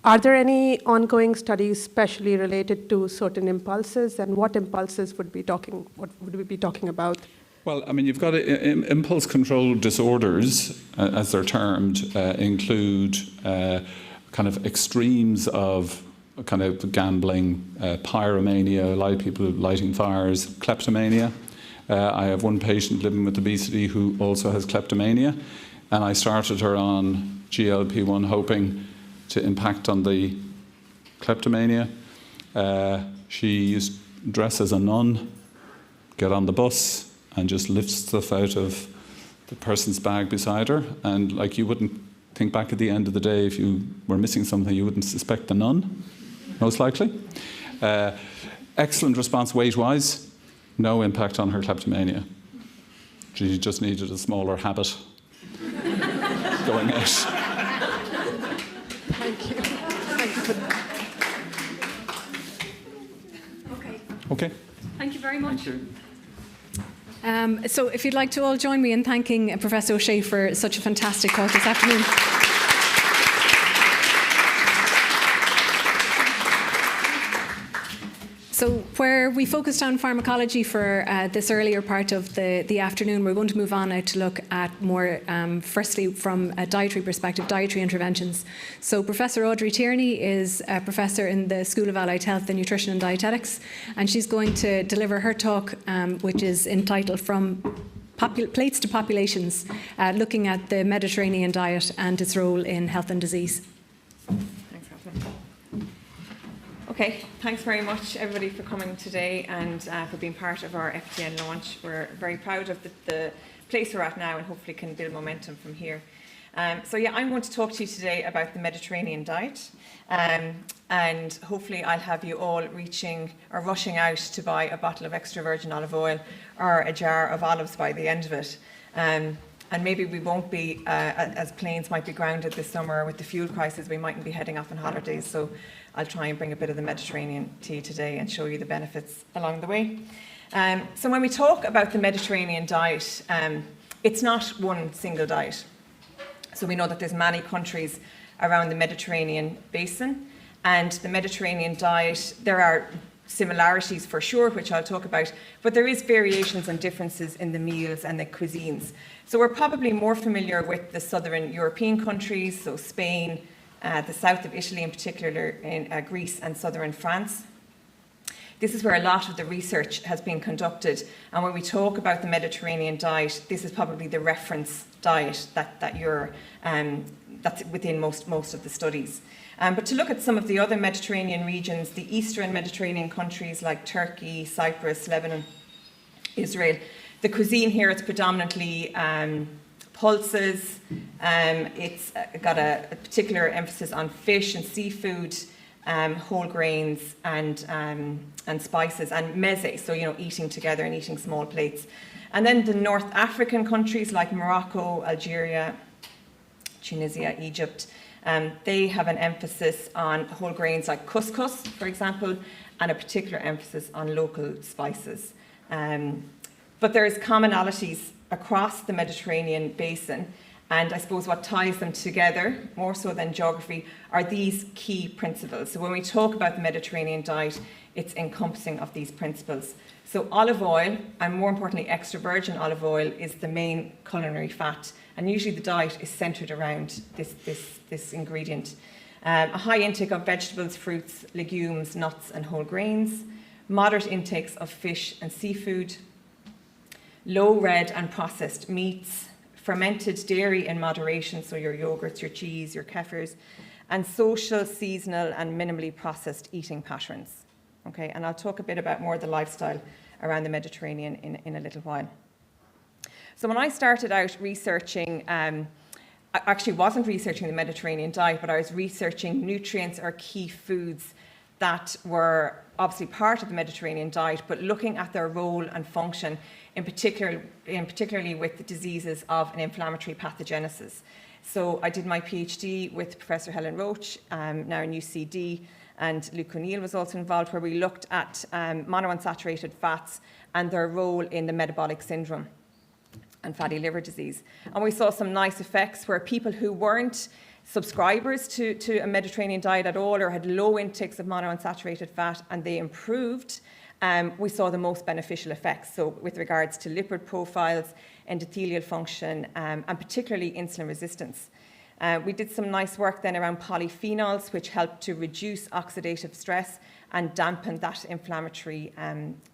S7: Are there any ongoing studies specially related to certain impulses, and what impulses would we be talking about?
S2: Well, I mean, you've got impulse control disorders, as they're termed, include kind of extremes of kind of gambling, pyromania, a lot of people lighting fires, kleptomania. I have one patient living with obesity who also has kleptomania, and I started her on GLP-1 hoping to impact on the kleptomania. She used to dress as a nun, get on the bus, and just lift stuff out of the person's bag beside her. And like, you wouldn't think back at the end of the day, if you were missing something, you wouldn't suspect the nun, most likely. Excellent response weight-wise, no impact on her kleptomania. She just needed a smaller habit going out.
S7: Thank you. Thank you for that.
S2: Okay.
S3: Thank you very much.
S2: Thank you.
S3: So if you'd like to all join me in thanking Professor O'Shea for such a fantastic talk this afternoon. So where we focused on pharmacology for this earlier part of the afternoon, we're going to move on now to look at more, firstly, from a dietary perspective, dietary interventions. So Professor Audrey Tierney is a professor in the School of Allied Health and Nutrition and Dietetics, and she's going to deliver her talk, which is entitled From Plates to Populations, looking at the Mediterranean diet and its role in health and disease.
S8: Thanks, Catherine. Okay, thanks very much everybody for coming today and for being part of our FDN launch. We're very proud of the place we're at now and hopefully can build momentum from here. So yeah, I'm going to talk to you today about the Mediterranean diet, and hopefully I'll have you all reaching or rushing out to buy a bottle of extra virgin olive oil or a jar of olives by the end of it. And maybe we won't be, as planes might be grounded this summer with the fuel crisis, we mightn't be heading off on holidays. So I'll try and bring a bit of the Mediterranean to you today and show you the benefits along the way. So when we talk about the Mediterranean diet, it's not one single diet. So we know that there's many countries around the Mediterranean basin, and the Mediterranean diet, there are similarities for sure, which I'll talk about, but there is variations and differences in the meals and the cuisines. So we're probably more familiar with the southern European countries, so Spain, the south of Italy in particular, in Greece and southern France. This is where a lot of the research has been conducted. And when we talk about the Mediterranean diet, this is probably the reference diet that's within most of the studies. But to look at some of the other Mediterranean regions, the Eastern Mediterranean countries like Turkey, Cyprus, Lebanon, Israel, the cuisine here, it's predominantly pulses. It's got a particular emphasis on fish and seafood, whole grains and spices, and meze, so eating together and eating small plates. And then the North African countries like Morocco, Algeria, Tunisia, Egypt, they have an emphasis on whole grains like couscous, for example, and a particular emphasis on local spices. But there's commonalities across the Mediterranean basin, and I suppose what ties them together, more so than geography, are these key principles. So when we talk about the Mediterranean diet, it's encompassing of these principles. So olive oil, and more importantly extra virgin olive oil, is the main culinary fat, and usually the diet is centred around this ingredient. A high intake of vegetables, fruits, legumes, nuts and whole grains, moderate intakes of fish and seafood, low red and processed meats, fermented dairy in moderation, so your yogurts, your cheese, your kefirs, and social, seasonal and minimally processed eating patterns. Okay, and I'll talk a bit about more of the lifestyle around the Mediterranean in a little while. So when I started out researching, I actually wasn't researching the Mediterranean diet, but I was researching nutrients or key foods that were obviously part of the Mediterranean diet, but looking at their role and function, particularly with the diseases of an inflammatory pathogenesis. So I did my PhD with Professor Helen Roach, now in UCD, and Luke O'Neill was also involved, where we looked at monounsaturated fats and their role in the metabolic syndrome and fatty liver disease. And we saw some nice effects where people who weren't subscribers to a Mediterranean diet at all, or had low intakes of monounsaturated fat, and they improved, we saw the most beneficial effects. So with regards to lipid profiles, endothelial function, and particularly insulin resistance. We did some nice work then around polyphenols, which helped to reduce oxidative stress and dampen that inflammatory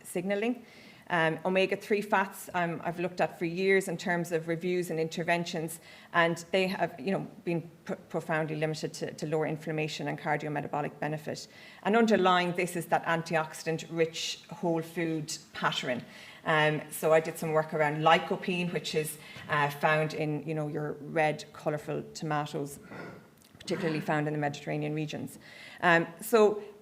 S8: signalling. Omega-3 fats I've looked at for years in terms of reviews and interventions, and they have been profoundly limited to lower inflammation and cardiometabolic benefit. And underlying this is that antioxidant-rich whole food pattern. So I did some work around lycopene, which is found in your red, colourful tomatoes, particularly found in the Mediterranean regions.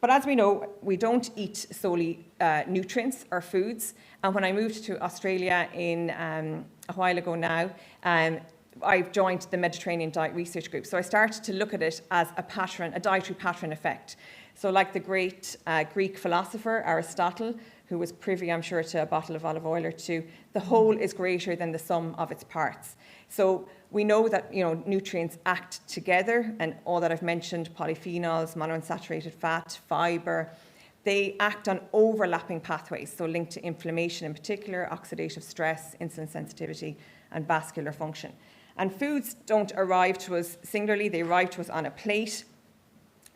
S8: But as we know, we don't eat solely nutrients or foods. And when I moved to Australia a while ago now, I joined the Mediterranean Diet Research Group. So I started to look at it as a pattern, a dietary pattern effect. So like the great Greek philosopher Aristotle, who was privy, I'm sure, to a bottle of olive oil or two, the whole is greater than the sum of its parts. So we know that nutrients act together, and all that I've mentioned, polyphenols, monounsaturated fat, fibre, they act on overlapping pathways, so linked to inflammation in particular, oxidative stress, insulin sensitivity, and vascular function. And foods don't arrive to us singularly, they arrive to us on a plate.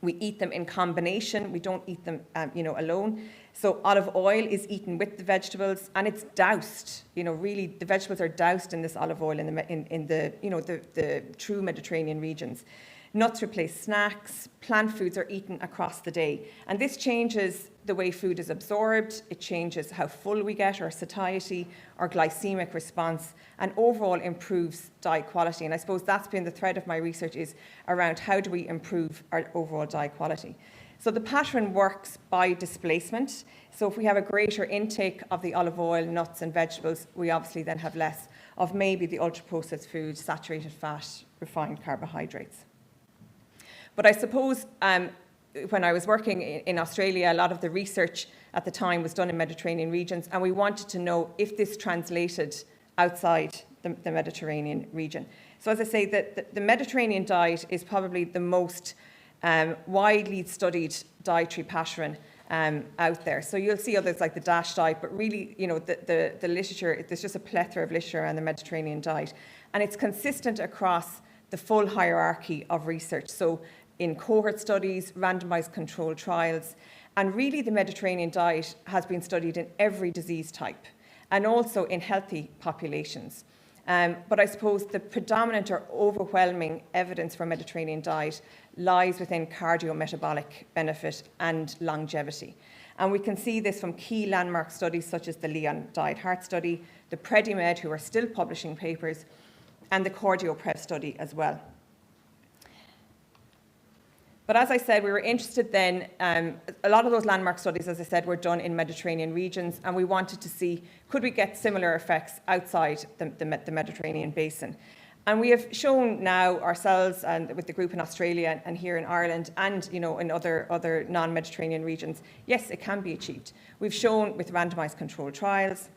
S8: We eat them in combination, we don't eat them alone. So olive oil is eaten with the vegetables, and it's doused. Really, the vegetables are doused in this olive oil in the true Mediterranean regions. Nuts replace snacks. Plant foods are eaten across the day, and this changes the way food is absorbed. It changes how full we get, our satiety, our glycemic response, and overall improves diet quality. And I suppose that's been the thread of my research, is around how do we improve our overall diet quality. So the pattern works by displacement. So if we have a greater intake of the olive oil, nuts and vegetables, we obviously then have less of maybe the ultra-processed foods, saturated fat, refined carbohydrates. But I suppose when I was working in Australia, a lot of the research at the time was done in Mediterranean regions, and we wanted to know if this translated outside the Mediterranean region. So as I say, the Mediterranean diet is probably the most widely studied dietary pattern out there. So you'll see others like the DASH diet, but really, the literature, there's just a plethora of literature around the Mediterranean diet. And it's consistent across the full hierarchy of research. So in cohort studies, randomized controlled trials, And really the Mediterranean diet has been studied in every disease type and also in healthy populations. But I suppose the predominant or overwhelming evidence for Mediterranean diet lies within cardiometabolic benefit and longevity. And we can see this from key landmark studies such as the Leon Diet Heart Study, the PREDIMED, who are still publishing papers, and the CardioPrev study as well. But as I said, we were interested then, a lot of those landmark studies, as I said, were done in Mediterranean regions, and we wanted to see, could we get similar effects outside the Mediterranean basin? And we have shown now ourselves, and with the group in Australia and here in Ireland, and in other non-Mediterranean regions, yes, it can be achieved. We've shown with randomised controlled trials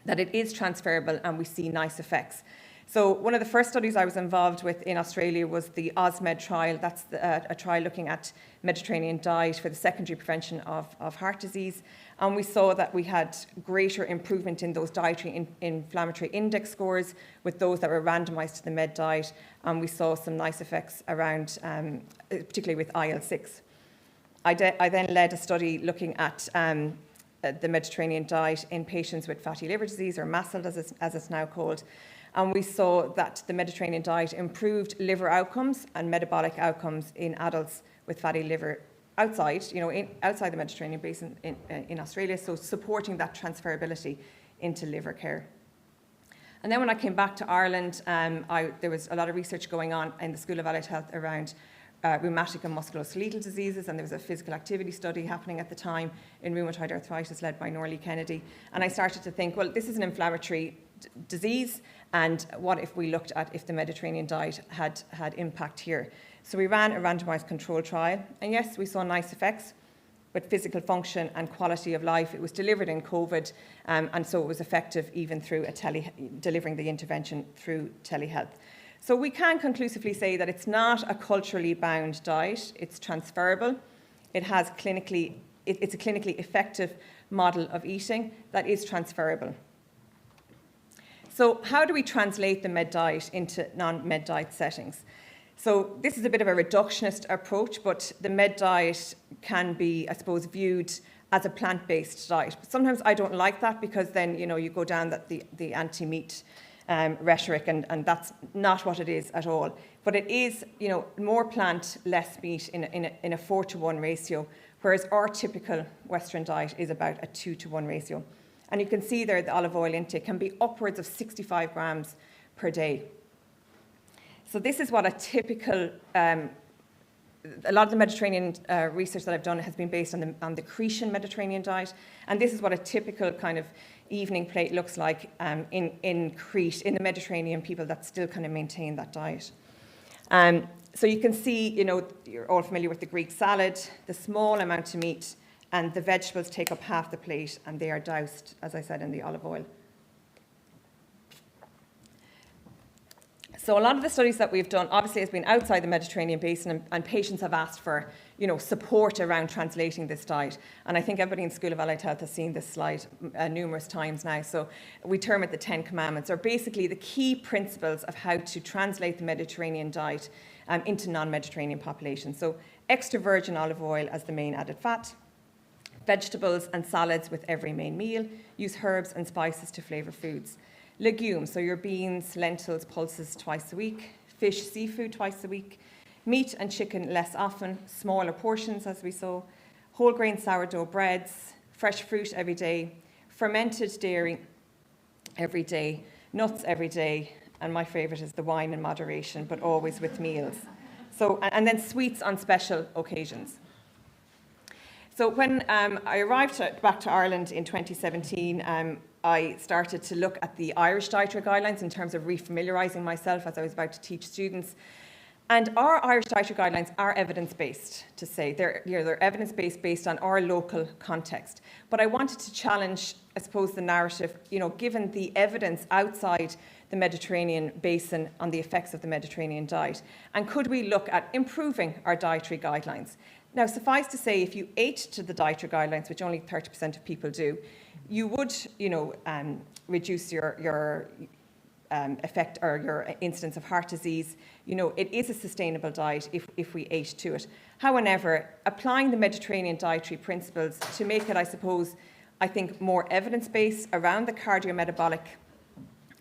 S8: that it is transferable, and we see nice effects. So one of the first studies I was involved with in Australia was the OSMED trial. That's a trial looking at Mediterranean diet for the secondary prevention of heart disease. And we saw that we had greater improvement in those dietary inflammatory index scores with those that were randomised to the Med diet. And we saw some nice effects around, particularly with IL-6. I then led a study looking at the Mediterranean diet in patients with fatty liver disease, or MASLD as it's now called. And we saw that the Mediterranean diet improved liver outcomes and metabolic outcomes in adults with fatty liver outside the Mediterranean basin in Australia, so supporting that transferability into liver care. And then when I came back to Ireland, there was a lot of research going on in the School of Allied Health around rheumatic and musculoskeletal diseases, and there was a physical activity study happening at the time in rheumatoid arthritis led by Norley Kennedy. And I started to think, well, this is an inflammatory disease, and what if we looked at if the Mediterranean diet had impact here? So we ran a randomised control trial, and yes, we saw nice effects with physical function and quality of life. It was delivered in COVID, and so it was effective even through delivering the intervention through telehealth. So we can conclusively say that it's not a culturally bound diet, it's transferable, it's a clinically effective model of eating that is transferable. So how do we translate the Med diet into non-Med diet settings? So this is a bit of a reductionist approach, but the Med diet can be, I suppose, viewed as a plant-based diet. But sometimes I don't like that, because then, you go down the anti-meat rhetoric, and that's not what it is at all. But it is, more plant, less meat in a 4-to-1 ratio, whereas our typical Western diet is about a 2-to-1 ratio. And you can see there the olive oil intake can be upwards of 65 grams per day. So this is what a typical, a lot of the Mediterranean research that I've done has been based on the Cretan Mediterranean diet. And this is what a typical kind of evening plate looks like in Crete, in the Mediterranean, people that still kind of maintain that diet. So you can see, you're all familiar with the Greek salad, the small amount of meat, and the vegetables take up half the plate, and they are doused, as I said, in the olive oil. So a lot of the studies that we've done obviously has been outside the Mediterranean basin, and patients have asked for, support around translating this diet. And I think everybody in School of Allied Health has seen this slide numerous times now. So we term it the 10 Commandments, or basically the key principles of how to translate the Mediterranean diet into non-Mediterranean populations. So extra virgin olive oil as the main added fat, vegetables and salads with every main meal, use herbs and spices to flavour foods. Legumes, so your beans, lentils, pulses twice a week, fish, seafood twice a week, meat and chicken less often, smaller portions as we saw, whole grain sourdough breads, fresh fruit every day, fermented dairy every day, nuts every day, and my favourite is the wine in moderation, but always with meals. So, and then sweets on special occasions. So when I arrived back to Ireland in 2017, I started to look at the Irish dietary guidelines in terms of refamiliarising myself as I was about to teach students. And our Irish dietary guidelines are evidence-based, to say. They're evidence-based based on our local context. But I wanted to challenge, I suppose, the narrative, given the evidence outside the Mediterranean basin on the effects of the Mediterranean diet. And could we look at improving our dietary guidelines? Now, suffice to say, if you ate to the dietary guidelines, which only 30% of people do, you would, reduce your affect or your incidence of heart disease. You know, it is a sustainable diet if we ate to it. However, applying the Mediterranean dietary principles to make it, I think, more evidence-based around the cardiometabolic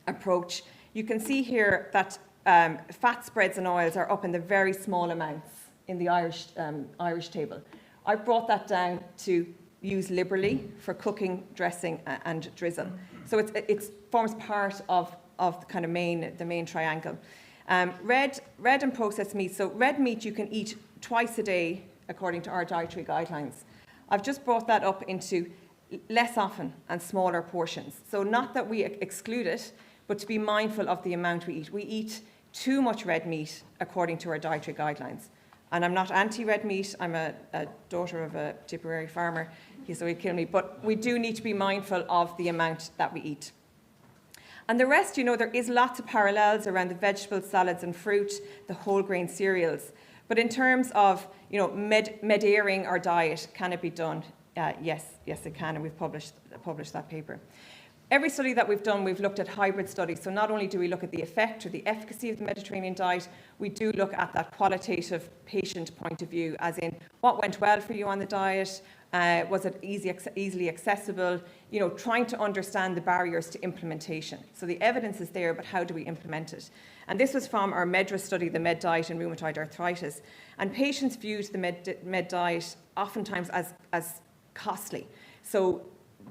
S8: approach, you can see here that fat spreads and oils are up in the very small amounts in the Irish table. I've brought that down to use liberally for cooking, dressing, and drizzle. So it forms part of the kind of the main triangle. Red and processed meat. So red meat you can eat twice a day according to our dietary guidelines. I've just brought that up into less often and smaller portions. So not that we exclude it, but to be mindful of the amount we eat. We eat too much red meat according to our dietary guidelines. And I'm not anti-red meat. I'm a daughter of a Tipperary farmer, so he'd kill me. But we do need to be mindful of the amount that we eat. And the rest, you know, there is lots of parallels around the vegetables, salads and fruit, the whole grain cereals. But in terms of, you know, mediating our diet, can it be done? Yes, it can, and we've published that paper. Every study that we've done, we've looked at hybrid studies. So not only do we look at the effect or the efficacy of the Mediterranean diet, we do look at that qualitative patient point of view, as in what went well for you on the diet, was it easily accessible, you know, trying to understand the barriers to implementation. So the evidence is there, but how do we implement it? And this was from our MEDRA study, the Med Diet in Rheumatoid Arthritis. And patients viewed the Med Diet oftentimes as costly. So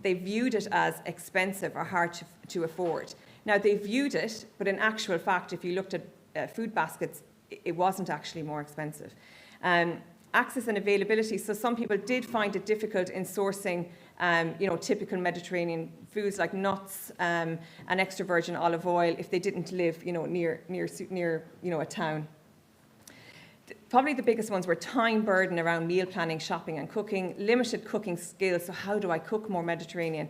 S8: they viewed it as expensive or hard to afford. Now, they viewed it, but in actual fact, if you looked at food baskets, it wasn't actually more expensive. Access and availability. So some people did find it difficult in sourcing, you know, typical Mediterranean foods like nuts and extra virgin olive oil if they didn't live, you know, near you know, a town. Probably the biggest ones were time burden around meal planning, shopping and cooking, limited cooking skills, so how do I cook more Mediterranean?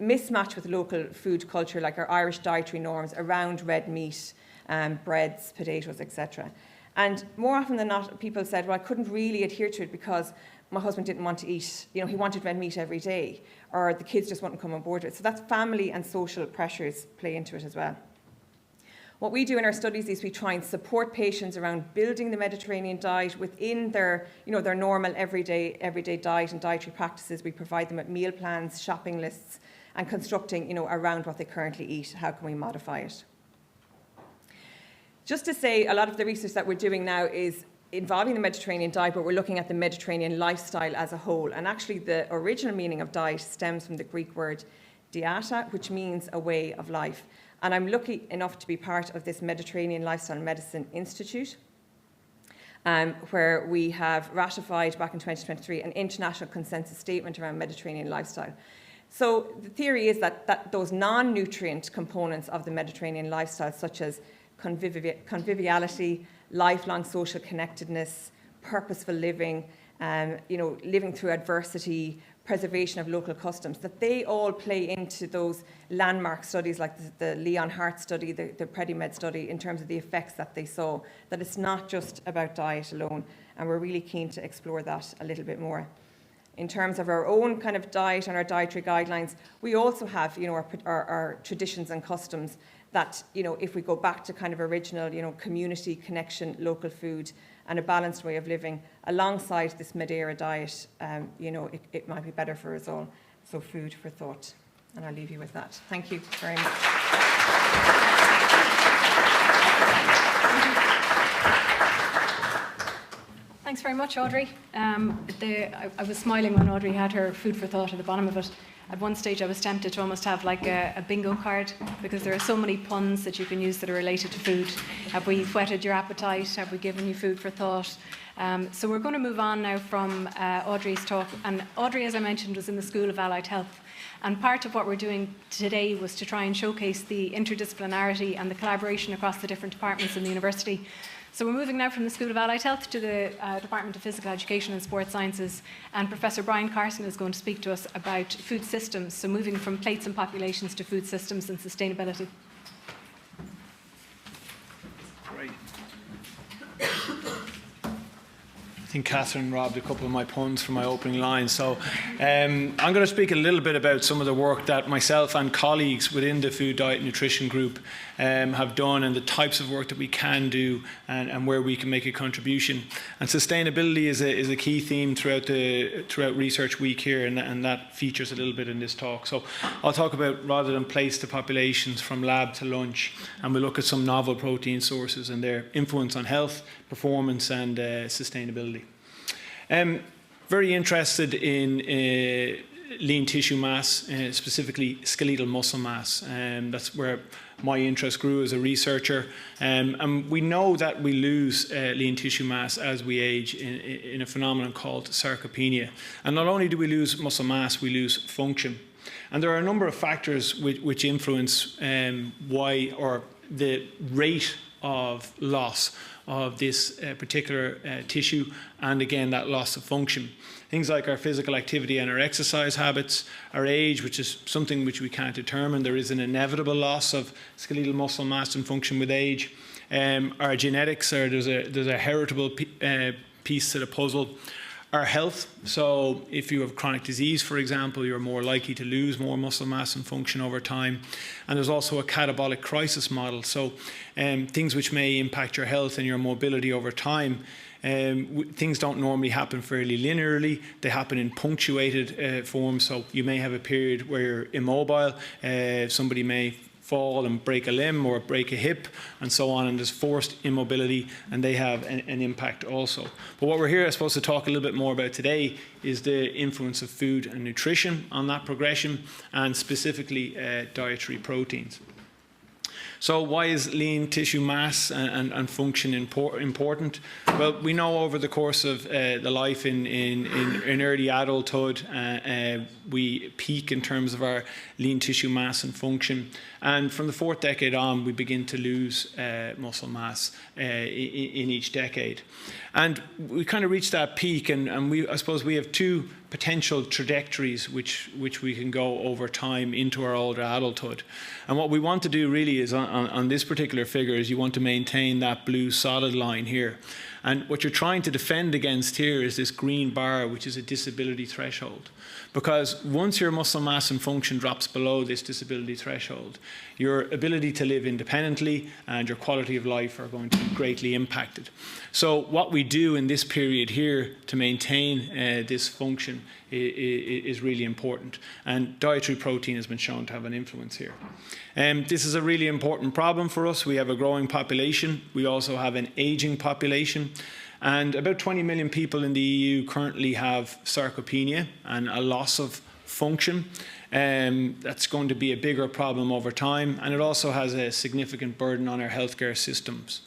S8: Mismatch with local food culture, like our Irish dietary norms around red meat, breads, potatoes, etc. And more often than not, people said, well, I couldn't really adhere to it because my husband didn't want to eat, you know, he wanted red meat every day, or the kids just wouldn't come on board with it. So that's family and social pressures play into it as well. What we do in our studies is we try and support patients around building the Mediterranean diet within their, you know, their normal everyday diet and dietary practices. We provide them with meal plans, shopping lists, and constructing, you know, around what they currently eat. How can we modify it? Just to say, a lot of the research that we're doing now is involving the Mediterranean diet, but we're looking at the Mediterranean lifestyle as a whole. And actually, the original meaning of diet stems from the Greek word dieta, which means a way of life. And I'm lucky enough to be part of this Mediterranean Lifestyle Medicine Institute, where we have ratified back in 2023 an international consensus statement around Mediterranean lifestyle. So the theory is that those non-nutrient components of the Mediterranean lifestyle, such as conviviality, lifelong social connectedness, purposeful living, you know, living through adversity, preservation of local customs, that they all play into those landmark studies like the Leon Hart study, the PREDIMED study, in terms of the effects that they saw, that it's not just about diet alone, and we're really keen to explore that a little bit more. In terms of our own kind of diet and our dietary guidelines, we also have, you know, our traditions and customs that, you know, if we go back to kind of original, you know, community connection, local food, and a balanced way of living, alongside this mid-era diet, you know, it might be better for us all. So food for thought. And I'll leave you with that. Thank you very much.
S3: Thanks very much, Audrey. I was smiling when Audrey had her food for thought at the bottom of it. At one stage, I was tempted to almost have like a bingo card, because there are so many puns that you can use that are related to food. Have we whetted your appetite? Have we given you food for thought? So we're going to move on now from Audrey's talk. And Audrey, as I mentioned, was in the School of Allied Health. And part of what we're doing today was to try and showcase the interdisciplinarity and the collaboration across the different departments in the university. So we're moving now from the School of Allied Health to the Department of Physical Education and Sports Sciences, and Professor Brian Carson is going to speak to us about food systems, so moving from plates and populations to food systems and sustainability.
S5: Great.
S9: think Catherine robbed a couple of my puns from my opening line. So I'm going to speak a little bit about some of the work that myself and colleagues within the Food, Diet and Nutrition group have done, and the types of work that we can do and where we can make a contribution. And sustainability is a key theme throughout Research Week here, and that features a little bit in this talk. So I'll talk about rather than place to populations from lab to lunch, and we'll look at some novel protein sources and their influence on health, performance and sustainability. Very interested in lean tissue mass, specifically skeletal muscle mass. That's where my interest grew as a researcher. And we know that we lose lean tissue mass as we age in a phenomenon called sarcopenia. And not only do we lose muscle mass, we lose function. And there are a number of factors which influence why, or the rate of loss of this particular tissue, and again that loss of function. Things like our physical activity and our exercise habits, our age, which is something which we can't determine. There is an inevitable loss of skeletal muscle mass and function with age. Our genetics, there's a heritable piece to the puzzle. Our health, so if you have chronic disease, for example, you're more likely to lose more muscle mass and function over time. And there's also a catabolic crisis model, so things which may impact your health and your mobility over time. Things don't normally happen fairly linearly. They happen in punctuated form, so you may have a period where you're immobile. Somebody may fall and break a limb or break a hip and so on, and there's forced immobility, and they have an impact also. But what we're here, I suppose, to talk a little bit more about today is the influence of food and nutrition on that progression, and specifically dietary proteins. So why is lean tissue mass and function important? Well, we know over the course of the life in early adulthood, we peak in terms of our lean tissue mass and function. And from the fourth decade on, we begin to lose muscle mass in each decade. And we kind of reach that peak, and I suppose we have two potential trajectories which we can go over time into our older adulthood. And what we want to do really is on this particular figure is you want to maintain that blue solid line here. And what you're trying to defend against here is this green bar, which is a disability threshold. Because once your muscle mass and function drops below this disability threshold, your ability to live independently and your quality of life are going to be greatly impacted. So what we do in this period here to maintain this function is really important. And dietary protein has been shown to have an influence here. This is a really important problem for us. We have a growing population. We also have an aging population. And about 20 million people in the EU currently have sarcopenia and a loss of function. That's going to be a bigger problem over time, and it also has a significant burden on our healthcare systems.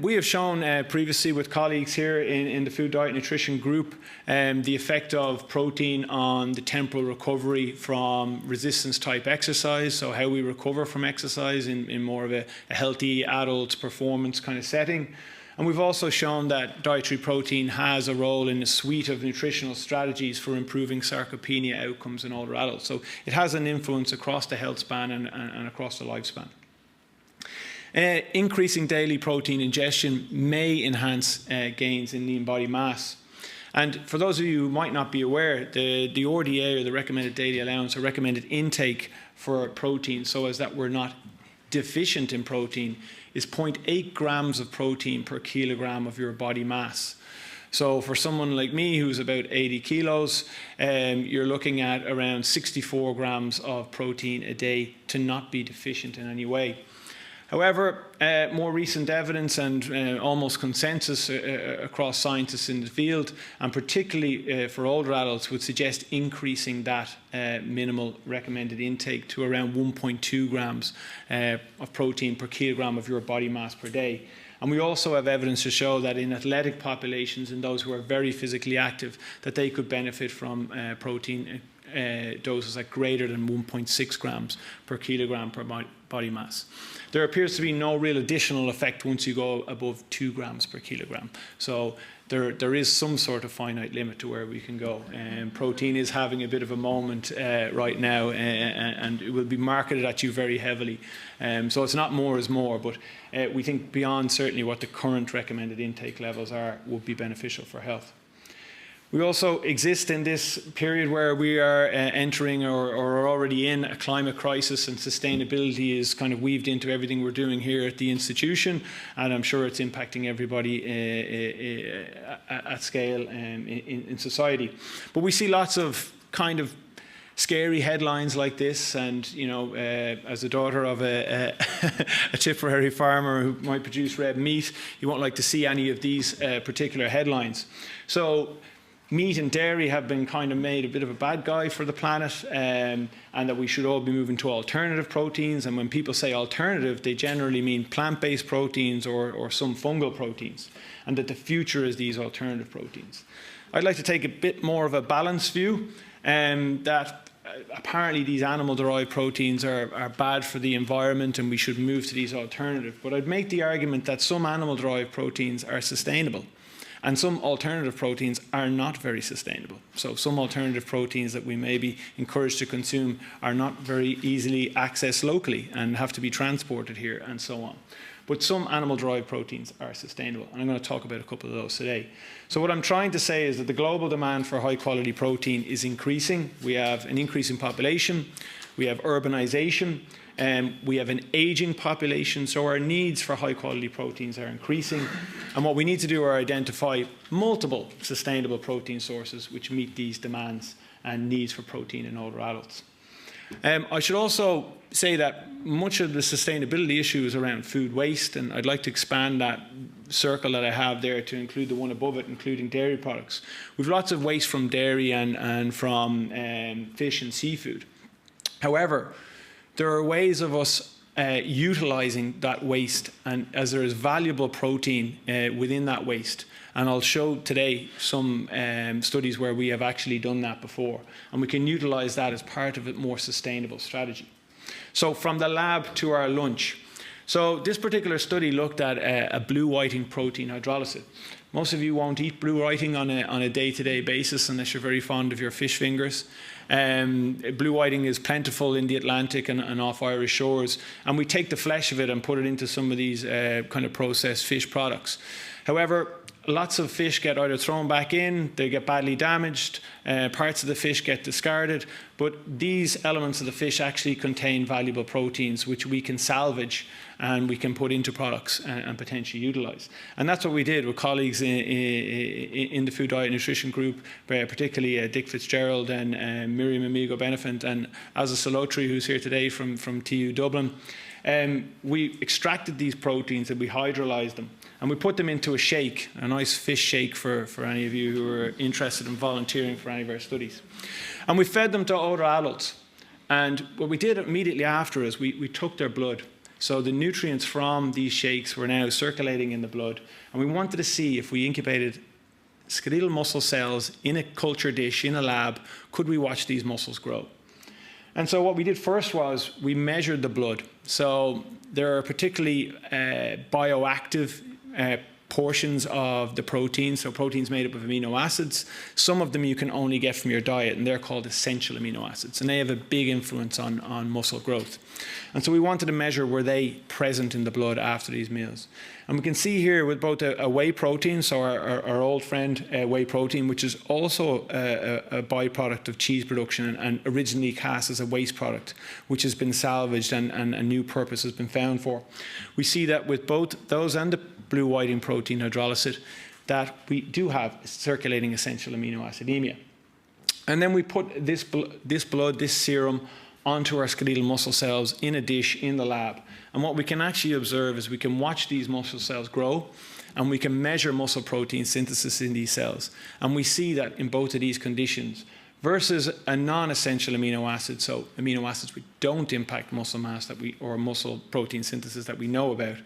S9: We have shown previously with colleagues here in the Food, Diet and Nutrition group the effect of protein on the temporal recovery from resistance type exercise, so how we recover from exercise in more of a healthy adult performance kind of setting. And we've also shown that dietary protein has a role in a suite of nutritional strategies for improving sarcopenia outcomes in older adults. So it has an influence across the health span and across the lifespan. Increasing daily protein ingestion may enhance gains in lean body mass. And for those of you who might not be aware, the RDA, or the recommended daily allowance, or recommended intake for protein, so as that we're not deficient in protein, is 0.8 grams of protein per kilogram of your body mass. So for someone like me who's about 80 kilos, you're looking at around 64 grams of protein a day to not be deficient in any way. However, more recent evidence and almost consensus across scientists in the field, and particularly for older adults, would suggest increasing that minimal recommended intake to around 1.2 grams of protein per kilogram of your body mass per day. And we also have evidence to show that in athletic populations, in those who are very physically active, that they could benefit from protein doses at greater than 1.6 grams per kilogram per body mass. There appears to be no real additional effect once you go above 2 grams per kilogram. So there is some sort of finite limit to where we can go. Protein is having a bit of a moment right now, and it will be marketed at you very heavily. So it's not more is more, but we think beyond certainly what the current recommended intake levels are would be beneficial for health. We also exist in this period where we are entering or are already in a climate crisis, and sustainability is kind of weaved into everything we're doing here at the institution, and I'm sure it's impacting everybody at scale in society. But we see lots of kind of scary headlines like this, and as the daughter of a Tipperary farmer who might produce red meat, you won't like to see any of these particular headlines. So meat and dairy have been kind of made a bit of a bad guy for the planet, and that we should all be moving to alternative proteins. And when people say alternative, they generally mean plant-based proteins or some fungal proteins, and that the future is these alternative proteins. I'd like to take a bit more of a balanced view, that apparently these animal-derived proteins are bad for the environment and we should move to these alternatives. But I'd make the argument that some animal-derived proteins are sustainable, and some alternative proteins are not very sustainable. So some alternative proteins that we may be encouraged to consume are not very easily accessed locally and have to be transported here and so on. But some animal-derived proteins are sustainable, and I'm going to talk about a couple of those today. So what I'm trying to say is that the global demand for high-quality protein is increasing. We have an increase in population, we have urbanization, we have an aging population, so our needs for high-quality proteins are increasing. And what we need to do are identify multiple sustainable protein sources which meet these demands and needs for protein in older adults. I should also say that much of the sustainability issue is around food waste, and I'd like to expand that circle that I have there to include the one above it, including dairy products. We've lots of waste from dairy and from fish and seafood. However, there are ways of us utilising that waste, and as there is valuable protein within that waste. And I'll show today some studies where we have actually done that before, and we can utilise that as part of a more sustainable strategy. So from the lab to our lunch. So this particular study looked at a blue whiting protein hydrolysis. Most of you won't eat blue whiting on a day-to-day basis unless you're very fond of your fish fingers. Blue whiting is plentiful in the Atlantic and off Irish shores, and we take the flesh of it and put it into some of these kind of processed fish products. However, lots of fish get either thrown back in, they get badly damaged, parts of the fish get discarded, but these elements of the fish actually contain valuable proteins which we can salvage and we can put into products and potentially utilise. And that's what we did with colleagues in the Food, Diet and Nutrition group, particularly Dick Fitzgerald and Miriam Amigo-Benefant and Asa Salotri, who's here today from TU Dublin. We extracted these proteins and we hydrolyzed them, and we put them into a shake, a nice fish shake for any of you who are interested in volunteering for any of our studies. And we fed them to older adults. And what we did immediately after is we took their blood. So the nutrients from these shakes were now circulating in the blood, and we wanted to see if we incubated skeletal muscle cells in a culture dish in a lab, could we watch these muscles grow? And so what we did first was we measured the blood. So there are particularly bioactive portions of the protein, so proteins made up of amino acids. Some of them you can only get from your diet, and they're called essential amino acids, and they have a big influence on muscle growth. And so we wanted to measure, were they present in the blood after these meals? And we can see here with both a whey protein, so our old friend whey protein, which is also a byproduct of cheese production and originally cast as a waste product, which has been salvaged and a new purpose has been found for. We see that with both those and the blue whiting protein hydrolysis, that we do have circulating essential amino acidemia. And then we put this blood, this serum, onto our skeletal muscle cells in a dish in the lab. And what we can actually observe is we can watch these muscle cells grow, and we can measure muscle protein synthesis in these cells. And we see that in both of these conditions, versus a non-essential amino acid, so amino acids which don't impact muscle mass or muscle protein synthesis that we know about,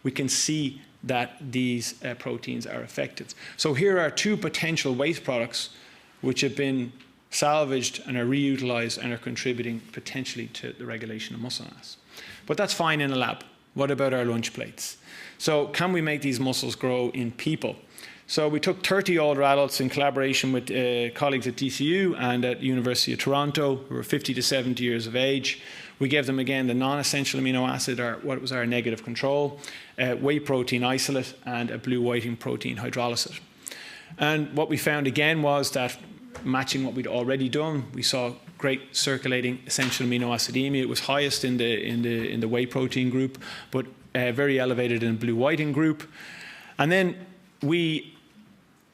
S9: we can see that these proteins are effective. So here are two potential waste products which have been salvaged and are reutilised and are contributing potentially to the regulation of muscle mass. But that's fine in a lab. What about our lunch plates? So can we make these muscles grow in people? So we took 30 older adults in collaboration with colleagues at DCU and at University of Toronto who were 50 to 70 years of age. We gave them again the non-essential amino acid, or what was our negative control, whey protein isolate and a blue whiting protein hydrolysate. And what we found again was that matching what we'd already done, we saw great circulating essential amino acidemia. It was highest in the whey protein group, but very elevated in the blue whiting group. And then we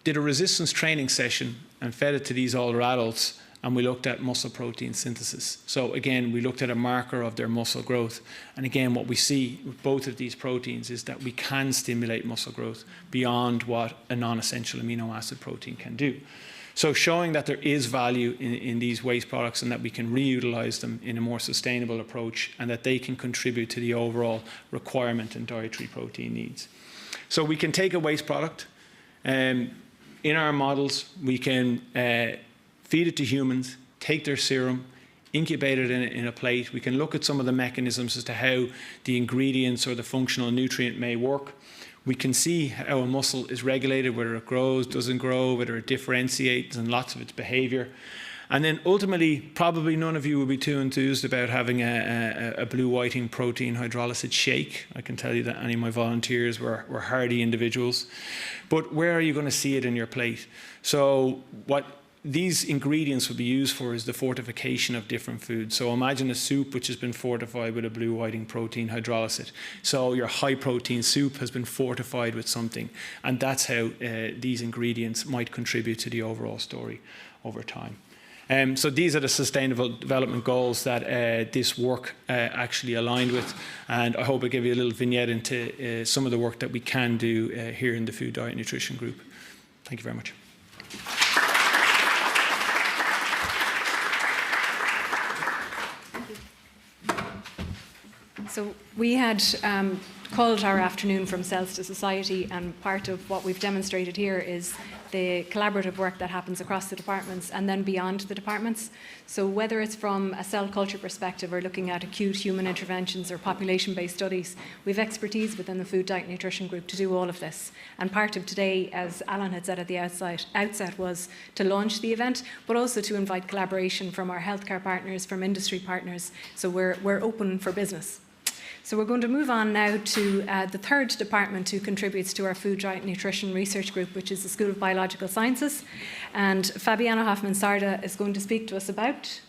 S9: did a resistance training session and fed it to these older adults, and we looked at muscle protein synthesis. So again, we looked at a marker of their muscle growth. And again, what we see with both of these proteins is that we can stimulate muscle growth beyond what a non-essential amino acid protein can do. So showing that there is value in these waste products and that we can reutilize them in a more sustainable approach and that they can contribute to the overall requirement in dietary protein needs. So we can take a waste product, in our models, we can feed it to humans, take their serum, incubate it in a plate. We can look at some of the mechanisms as to how the ingredients or the functional nutrient may work. We can see how a muscle is regulated, whether it grows, doesn't grow, whether it differentiates, and lots of its behavior. And then ultimately, probably none of you will be too enthused about having a blue whiting protein hydrolysate shake. I can tell you that any of my volunteers were hardy individuals. But where are you going to see it in your plate? So what these ingredients would be used for is the fortification of different foods. So imagine a soup which has been fortified with a blue whiting protein hydrolysate. So your high protein soup has been fortified with something. And that's how these ingredients might contribute to the overall story over time. So these are the Sustainable Development Goals that this work actually aligned with. And I hope I give you a little vignette into some of the work that we can do here in the Food, Diet, Nutrition Group. Thank you very much.
S3: So we had called our afternoon From Cells to Society, and part of what we've demonstrated here is the collaborative work that happens across the departments and then beyond the departments. So whether it's from a cell culture perspective or looking at acute human interventions or population-based studies, we have expertise within the Food, Diet, Nutrition Group to do all of this. And part of today, as Alan had said at the outset, was to launch the event, but also to invite collaboration from our healthcare partners, from industry partners. So we're open for business. So we're going to move on now to the third department who contributes to our Food, Diet, Nutrition Research Group, which is the School of Biological Sciences. And Fabiana Hoffman-Sarda is going to speak to us about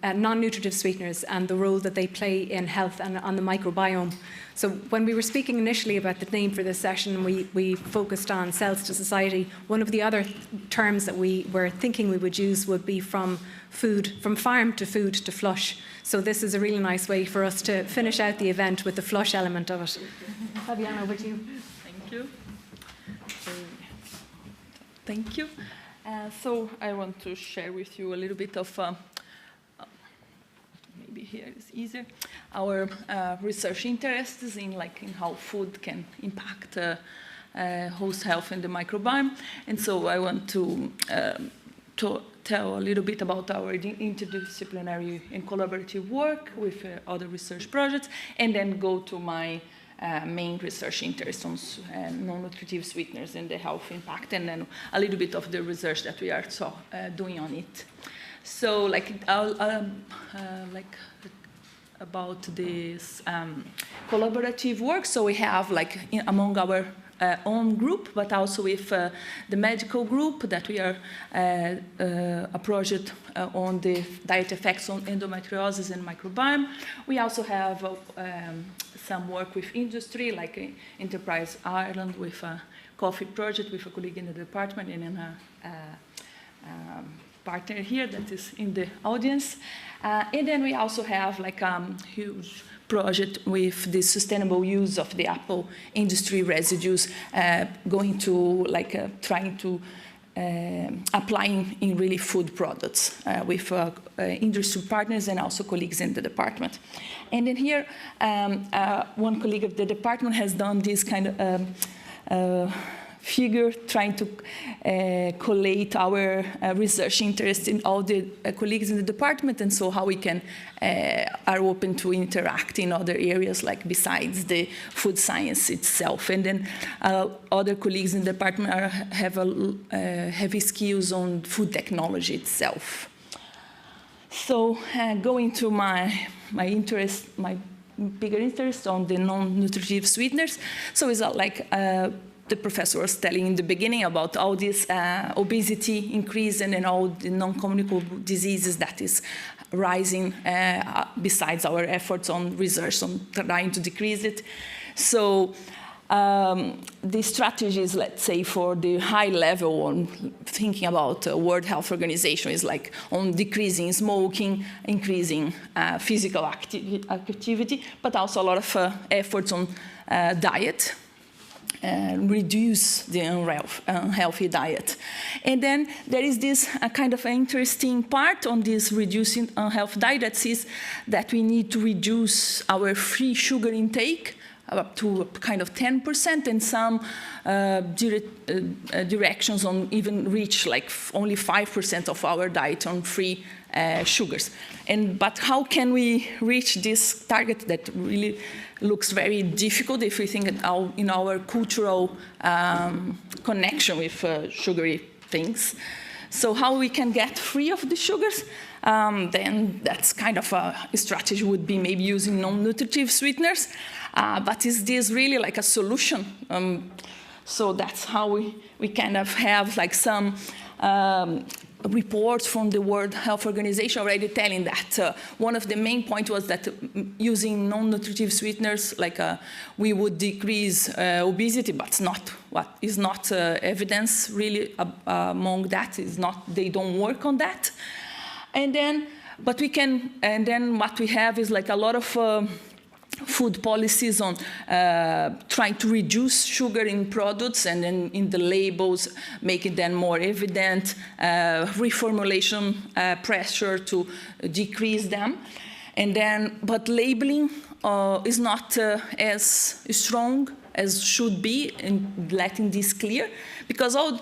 S3: non-nutritive sweeteners and the role that they play in health and on the microbiome. So when we were speaking initially about the name for this session, we focused on cells to society. One of the other terms that we were thinking we would use would be from farm to food to flush. So this is a really nice way for us to finish out the event with the flush element of it. Fabiana, over to you.
S10: Thank you. Thank you. So I want to share with you a little bit of maybe here is easier. Our research interests in how food can impact host health and the microbiome. And so I want to tell a little bit about our interdisciplinary and collaborative work with other research projects, and then go to my main research interest on non-nutritive sweeteners and the health impact, and then a little bit of the research that we are doing on it. So, about this collaborative work. So we have, among our own group, but also with the medical group, that we are a project on the diet effects on endometriosis and microbiome. We also have some work with industry, like Enterprise Ireland, with a coffee project with a colleague in the department and then a partner here that is in the audience. And then we also have huge project with the sustainable use of the apple industry residues, going to trying to applying in really food products with industry partners and also colleagues in the department. And then here, one colleague of the department has done this kind of figure, trying to collate our research interest in all the colleagues in the department, and so how we can are open to interact in other areas, like besides the food science itself. And then other colleagues in the department have heavy skills on food technology itself. So going to my interest, my bigger interest on the non-nutritive sweeteners. So it's like the professor was telling in the beginning about all this obesity increase and then all the non-communicable diseases that is rising besides our efforts on research on trying to decrease it. So the strategies, let's say, for the high level on thinking about World Health Organization is like on decreasing smoking, increasing physical activity, but also a lot of efforts on diet. Reduce the unhealthy diet. And then there is this kind of interesting part on this reducing unhealthy diet that says that we need to reduce our free sugar intake up to kind of 10%, and some directions on even reach like only 5% of our diet on free sugars. But how can we reach this target that really looks very difficult if we think in our cultural connection with sugary things? So how we can get free of the sugars? Then that's kind of a strategy would be maybe using non-nutritive sweeteners. But is this really like a solution? So that's how we kind of have like some reports from the World Health Organization already telling that one of the main points was that using non-nutritive sweeteners, like we would decrease obesity, but what is not evidence really among that is not, they don't work on that. And then what we have is like a lot of food policies on trying to reduce sugar in products, and then in the labels make it then more evident, reformulation pressure to decrease them. And then, but labeling is not as strong as should be in letting this clear, because all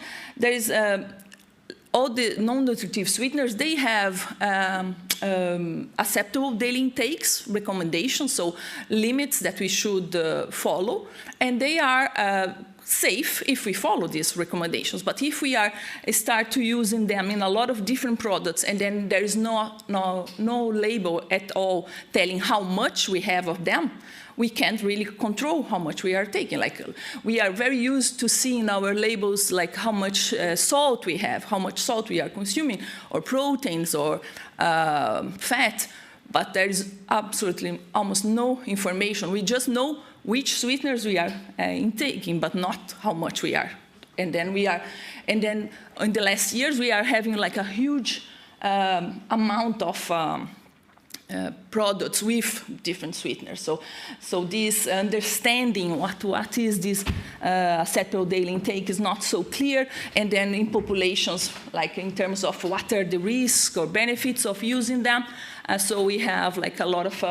S10: the non-nutritive sweeteners, they have acceptable daily intakes recommendations, so limits that we should follow, and they are safe if we follow these recommendations. But if we start to using them in a lot of different products, and then there is no label at all telling how much we have of them, we can't really control how much we are taking. Like, we are very used to seeing our labels like how much salt we have, how much salt we are consuming, or proteins, or fat, but there is absolutely almost no information. We just know which sweeteners we are intaking, but not how much we are. And then in the last years, we are having like a huge amount of products with different sweeteners. So this understanding what is this acceptable daily intake is not so clear. And then in populations, like in terms of what are the risks or benefits of using them. So we have like a lot of,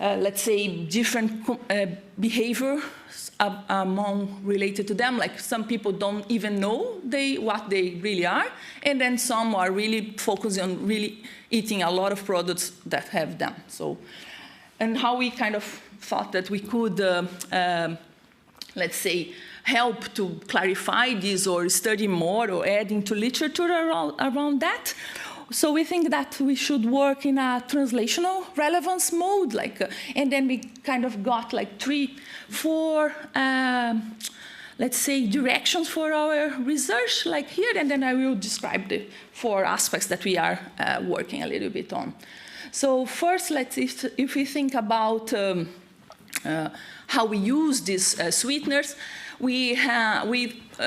S10: let's say, different behavior among related to them. Like some people don't even know what they really are, and then some are really focusing on really eating a lot of products that have them. So, and how we kind of thought that we could, let's say, help to clarify this or study more or add into literature around that. So we think that we should work in a translational relevance mode, like, and then we kind of got like 3-4, let's say, directions for our research, like here, and then I will describe the 4 aspects that we are working a little bit on. So first, if we think about how we use these sweeteners, we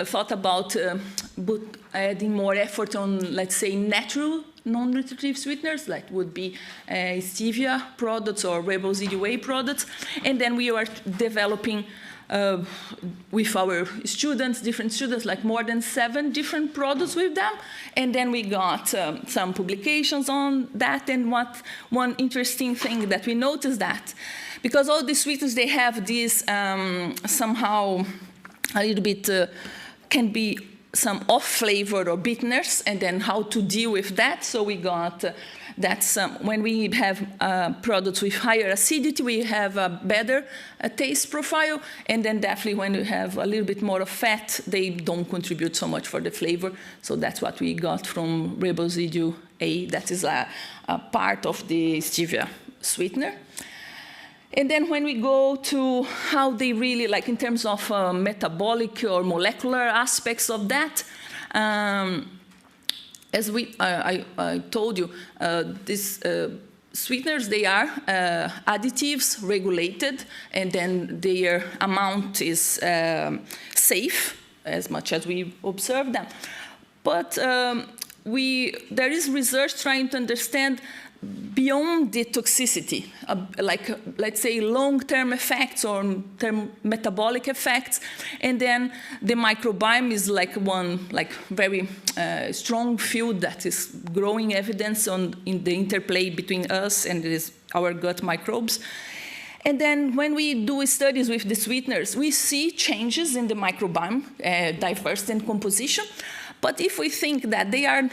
S10: thought about adding more effort on, let's say, natural non-nutritive sweeteners, like would be stevia products or riboside whey products. And then we are developing with our students, different students, like more than 7 different products with them. And then we got some publications on that. And one interesting thing that we noticed that, because all these sweeteners, they have this somehow a little bit can be some off flavor or bitterness, and then how to deal with that. So we got that when we have products with higher acidity, we have a better taste profile, and then definitely when we have a little bit more of fat, they don't contribute so much for the flavor. So that's what we got from riboside A. That is a part of the stevia sweetener. And then when we go to how they really, like in terms of metabolic or molecular aspects of that, as I told you, these sweeteners, they are additives regulated, and then their amount is safe as much as we observe them. But there is research trying to understand beyond the toxicity, like let's say long-term effects or term metabolic effects, and then the microbiome is like one very strong field that is growing evidence in the interplay between us and our gut microbes. And then when we do studies with the sweeteners, we see changes in the microbiome, diversity and composition. But if we think that they are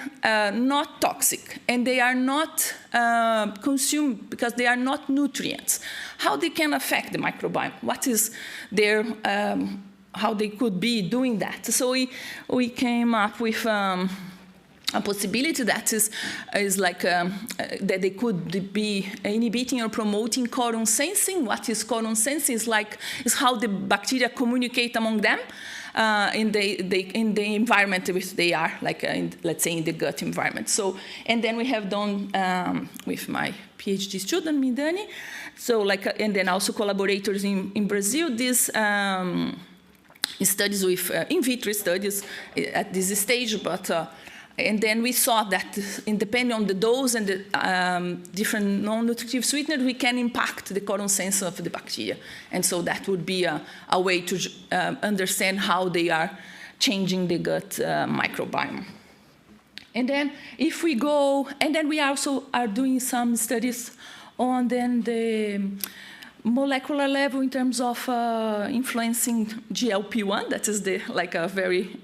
S10: not toxic and they are not consumed because they are not nutrients, how they can affect the microbiome? What is their, how they could be doing that? So we came up with a possibility that is like that they could be inhibiting or promoting codon sensing. What is codon sensing? Is how the bacteria communicate among them. In the environment which they are, like let's say in the gut environment. So, and then we have done with my PhD student Midani, so and then also collaborators in Brazil, these studies with in vitro studies at this stage, but. And then we saw that, depending on the dose and the different non-nutritive sweeteners, we can impact the codon sense of the bacteria. And so that would be a way to understand how they are changing the gut microbiome. And then if we go, and then we also are doing some studies on then the molecular level in terms of influencing GLP-1. That is a very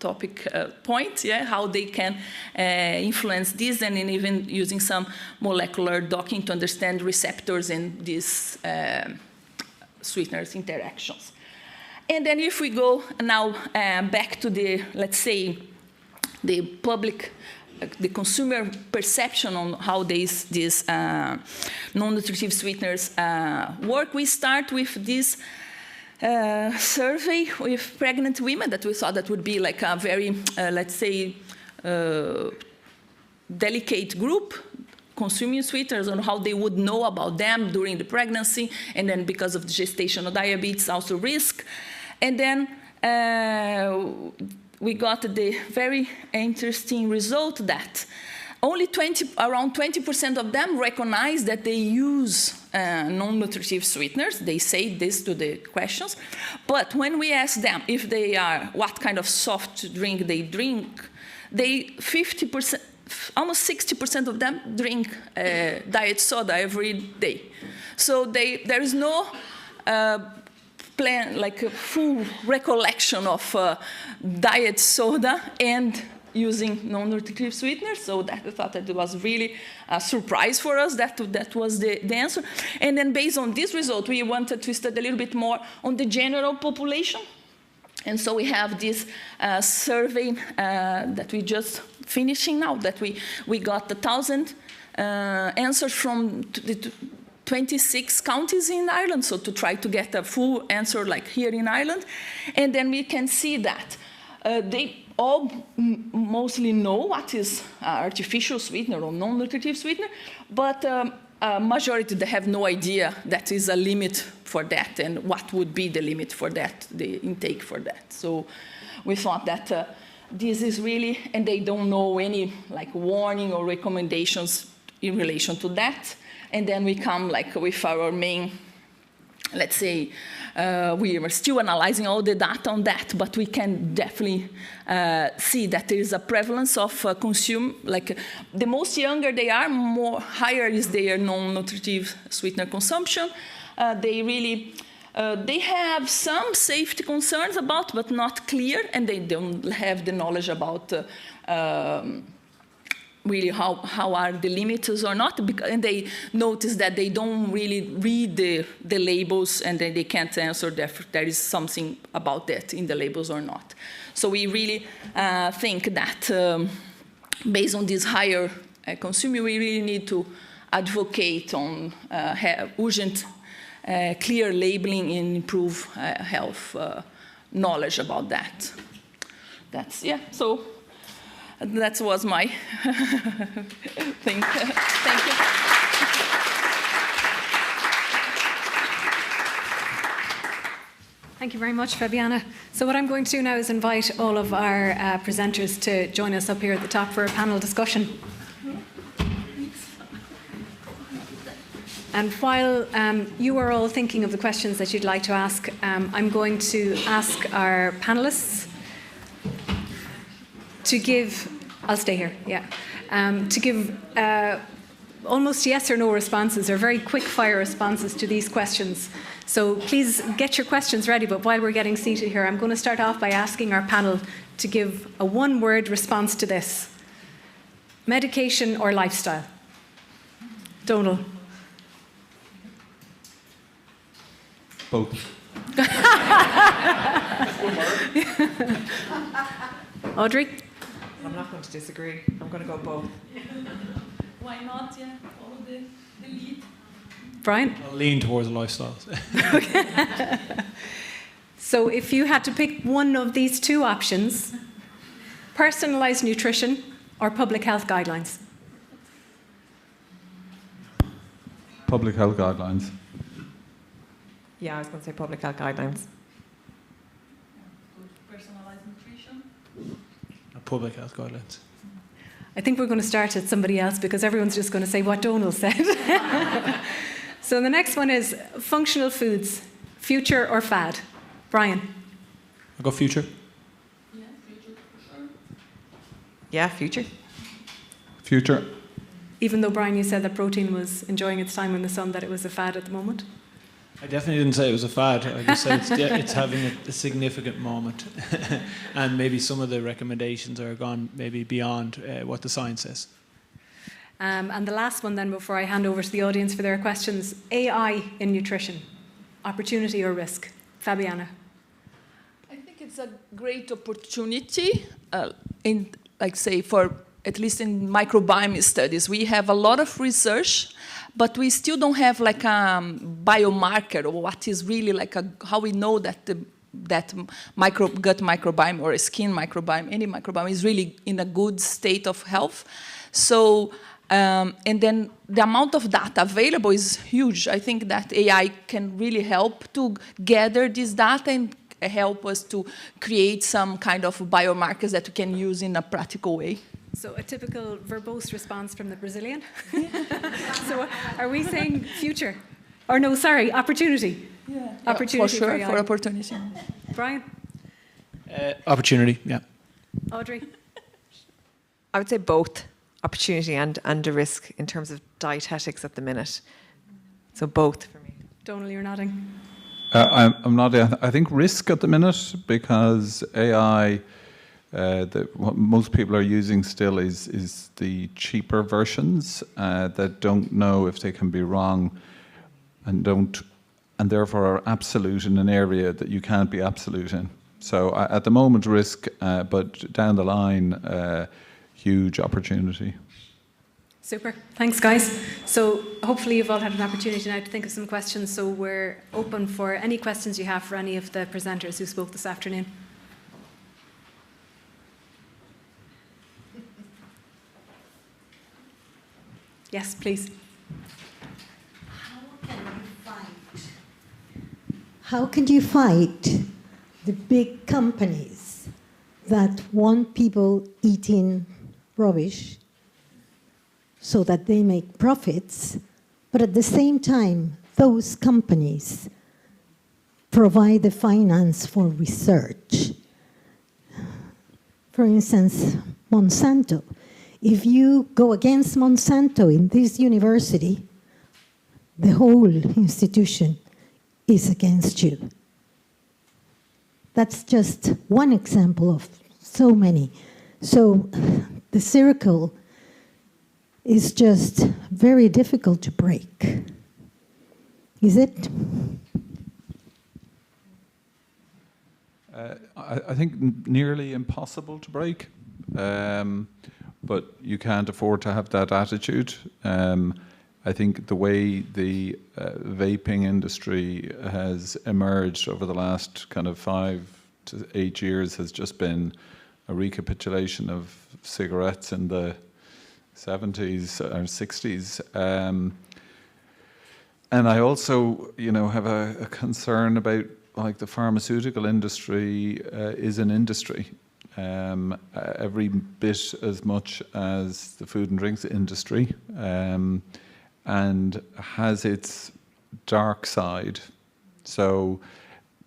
S10: topic point, yeah, how they can influence this, and in even using some molecular docking to understand receptors and these sweeteners interactions. And then if we go now back to the, let's say, the public, the consumer perception on how these non-nutritive sweeteners work, we start with this survey with pregnant women that we thought that would be like a very, let's say, delicate group, consuming sweeteners, on how they would know about them during the pregnancy, and then because of the gestational diabetes, also risk. And then we got the very interesting result that only around 20% of them recognize that they use non-nutritive sweeteners. They say this to the questions. But when we ask them if they are, what kind of soft drink they drink, they 50%, almost 60% of them drink diet soda every day. So there is no plan, like a full recollection of diet soda and using non-nutritive sweeteners, so that I thought that it was really a surprise for us that was the answer. And then based on this result, we wanted to study a little bit more on the general population. And so we have this survey that we just finishing now, that we got 1,000 answers from the 26 counties in Ireland, so to try to get a full answer like here in Ireland. And then we can see that they all mostly know what is artificial sweetener or non-nutritive sweetener, but majority, they have no idea that is a limit for that and what would be the limit for that, the intake for that. So we thought that this is really, and they don't know any like warning or recommendations in relation to that. And then we come like with our main, let's say, we are still analyzing all the data on that, but we can definitely see that there is a prevalence of like the most younger they are, more higher is their non-nutritive sweetener consumption. They really They have some safety concerns about, but not clear, and they don't have the knowledge about really how are the limits or not, and they notice that they don't really read the labels, and then they can't answer if there is something about that in the labels or not. So we really think that based on this higher consumer, we really need to advocate on urgent, clear labeling and improve health knowledge about that. That's, yeah, so that was my thing. Thank you.
S3: Thank you very much, Fabiana. So what I'm going to do now is invite all of our presenters to join us up here at the top for a panel discussion. And while you are all thinking of the questions that you'd like to ask, I'm going to ask our panelists to give, I'll stay here, yeah, to give almost yes or no responses, or very quick fire responses to these questions. So please get your questions ready, but while we're getting seated here, I'm going to start off by asking our panel to give a one-word response to this. Medication or lifestyle? Donal.
S2: Both.
S3: Audrey?
S11: I'm not going to disagree. I'm going to go both.
S10: Why not? Yeah, follow the lead.
S3: Brian?
S9: I'll lean towards lifestyle.
S3: So if you had to pick one of these two options, personalised nutrition or public health guidelines?
S2: Public health guidelines.
S11: Yeah, I was going to say public health guidelines.
S10: Personalized nutrition.
S9: Public health guidelines.
S3: I think we're going to start at somebody else because everyone's just going to say what Donal said. So the next one is functional foods, future or fad? Brian?
S9: I'll go future.
S10: Yeah, future for sure.
S11: Yeah, future.
S2: Future.
S3: Even though, Brian, you said that protein was enjoying its time in the sun, that it was a fad at the moment?
S9: I definitely didn't say it was a fad. I just said it's having a significant moment. And maybe some of the recommendations are gone maybe beyond what the science says.
S3: And the last one then, before I hand over to the audience for their questions, AI in nutrition, opportunity or risk? Fabiana?
S10: I think it's a great opportunity in, like say, for at least in microbiome studies, we have a lot of research, but we still don't have like a biomarker or what is really like how we know that gut microbiome or skin microbiome, any microbiome is really in a good state of health. So, and then the amount of data available is huge. I think that AI can really help to gather this data and help us to create some kind of biomarkers that we can use in a practical way.
S3: So a typical verbose response from the Brazilian. So are we saying future? Or no, sorry, opportunity.
S10: Yeah.
S3: Opportunity
S10: for sure,
S3: AI.
S10: for opportunity.
S3: Brian?
S9: Opportunity, yeah.
S3: Audrey?
S11: I would say both opportunity and a risk in terms of dietetics at the minute. So both for me.
S3: Donal, you're nodding.
S2: I'm not. I think risk at the minute because AI. What most people are using still is the cheaper versions that don't know if they can be wrong and therefore are absolute in an area that you can't be absolute in. So at the moment risk, but down the line huge opportunity.
S3: Super. Thanks, guys. So hopefully you've all had an opportunity now to think of some questions. So we're open for any questions you have for any of the presenters who spoke this afternoon. Yes, please.
S12: How can you fight the big companies that want people eating rubbish so that they make profits, but at the same time, those companies provide the finance for research? For instance, Monsanto. If you go against Monsanto in this university, the whole institution is against you. That's just one example of so many. So the circle is just very difficult to break. Is it?
S2: I think nearly impossible to break, but you can't afford to have that attitude. I think the way the vaping industry has emerged over the last kind of 5 to 8 years has just been a recapitulation of cigarettes in the 70s or 60s. And I also, have a concern about, like, the pharmaceutical industry is an industry. Every bit as much as the food and drinks industry, and has its dark side. So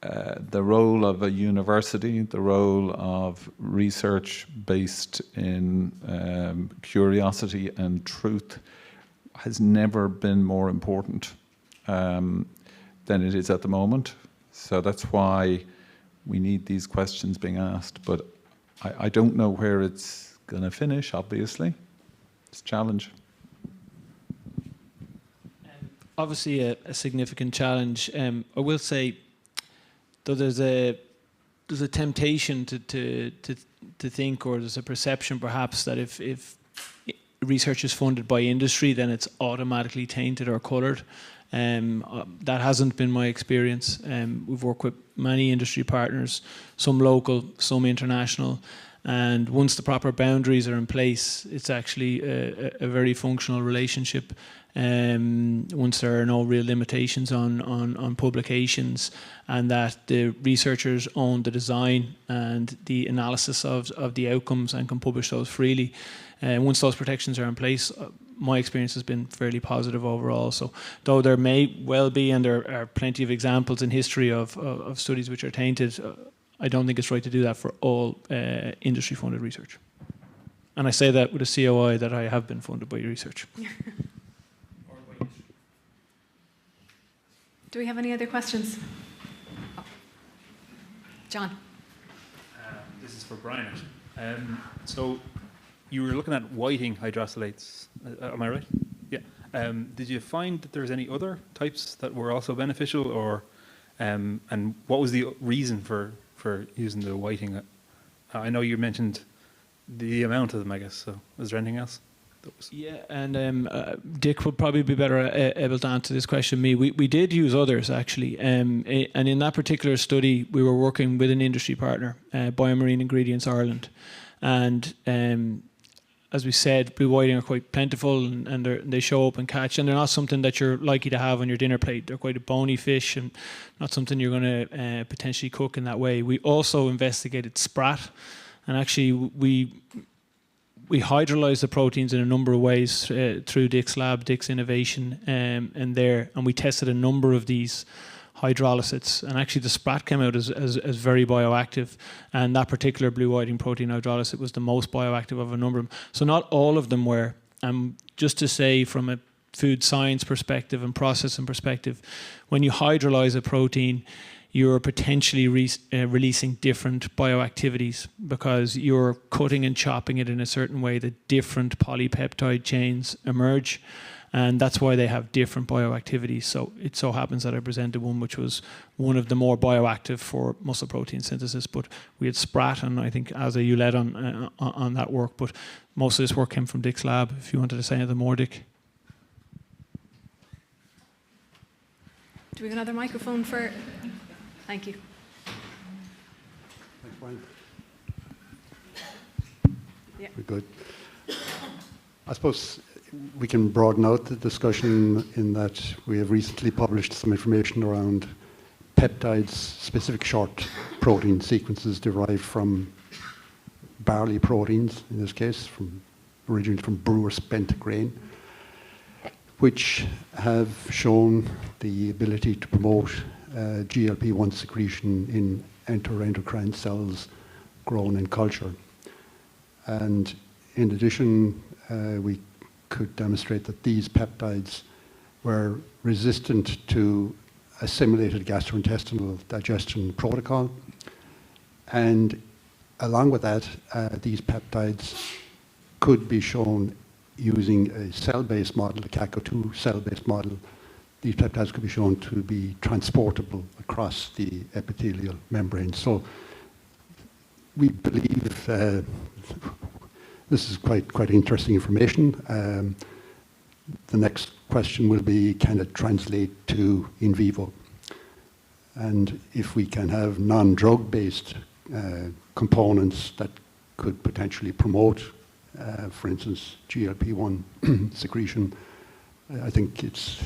S2: the role of a university, the role of research based in curiosity and truth has never been more important than it is at the moment. So that's why we need these questions being asked. But I don't know where it's going to finish, obviously. It's a challenge.
S9: Obviously a significant challenge. I will say, though, there's a temptation to think, or there's a perception perhaps, that if research is funded by industry, then it's automatically tainted or coloured. That hasn't been my experience. We've worked with many industry partners, some local, some international, and once the proper boundaries are in place, it's actually a very functional relationship. Once there are no real limitations on publications, and that the researchers own the design and the analysis of the outcomes and can publish those freely. Once those protections are in place, my experience has been fairly positive overall. So though there may well be, and there are plenty of examples in history of studies which are tainted, I don't think it's right to do that for all industry-funded research. And I say that with a COI that I have been funded by research.
S3: Do we have any other questions? Oh. John.
S5: This is for Brian. So you were looking at whiting hydrosylates. Am I right? Yeah. Did you find that there's any other types that were also beneficial, or and what was the reason for using the whiting? I know you mentioned the amount of them, I guess. So is there anything else?
S9: Yeah, and Dick would probably be better able to answer this question than me. We did use others, actually. And in that particular study, we were working with an industry partner, Biomarine Ingredients Ireland. And as we said, blue whiting are quite plentiful, and they show up and catch. And they're not something that you're likely to have on your dinner plate. They're quite a bony fish, and not something you're going to potentially cook in that way. We also investigated sprat. And actually, we hydrolyze the proteins in a number of ways through Dick's lab, Dick's innovation, and we tested a number of these hydrolysates, and actually the sprat came out as very bioactive, and that particular blue whiting protein hydrolysate was the most bioactive of a number of them. So not all of them were. Just to say, from a food science perspective and processing perspective, when you hydrolyze a protein, you're potentially releasing different bioactivities, because you're cutting and chopping it in a certain way that different polypeptide chains emerge, and that's why they have different bioactivities. So it so happens that I presented one which was one of the more bioactive for muscle protein synthesis, but we had sprat, and I think Asa, you led on that work, but most of this work came from Dick's lab. If you wanted to say anything more, Dick.
S3: Do we have another microphone for... Thank you.
S13: Thanks, Brian.
S3: Yeah.
S13: We're good. I suppose we can broaden out the discussion in that we have recently published some information around peptides, specific short protein sequences derived from barley proteins, in this case, originally from brewer spent grain, which have shown the ability to promote GLP-1 secretion in enteroendocrine cells grown in culture. And in addition, we could demonstrate that these peptides were resistant to assimilated gastrointestinal digestion protocol. And along with that, these peptides could be shown using a cell-based model, a CACO2 cell-based model. These peptides could be shown to be transportable across the epithelial membrane. So we believe this is quite interesting information. The next question will be, can it translate to in vivo? And if we can have non-drug-based components that could potentially promote, for instance, GLP-1 secretion, I think it's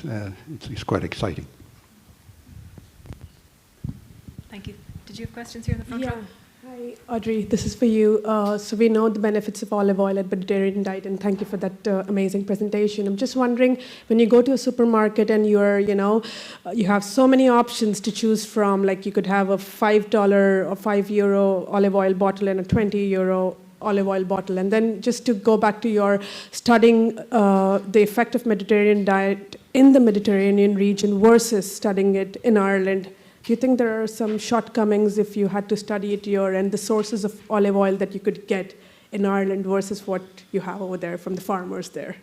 S13: quite exciting.
S3: Thank you. Did you have questions here in the front row?
S7: Hi, Audrey. This is for you. So we know the benefits of olive oil at vegetarian diet, and thank you for that amazing presentation. I'm just wondering, when you go to a supermarket and you have so many options to choose from, like you could have a $5 or €5 olive oil bottle and a €20 olive oil bottle. And then just to go back to your studying the effect of Mediterranean diet in the Mediterranean region versus studying it in Ireland, do you think there are some shortcomings if you had to study it here and the sources of olive oil that you could get in Ireland versus what you have over there from the farmers there,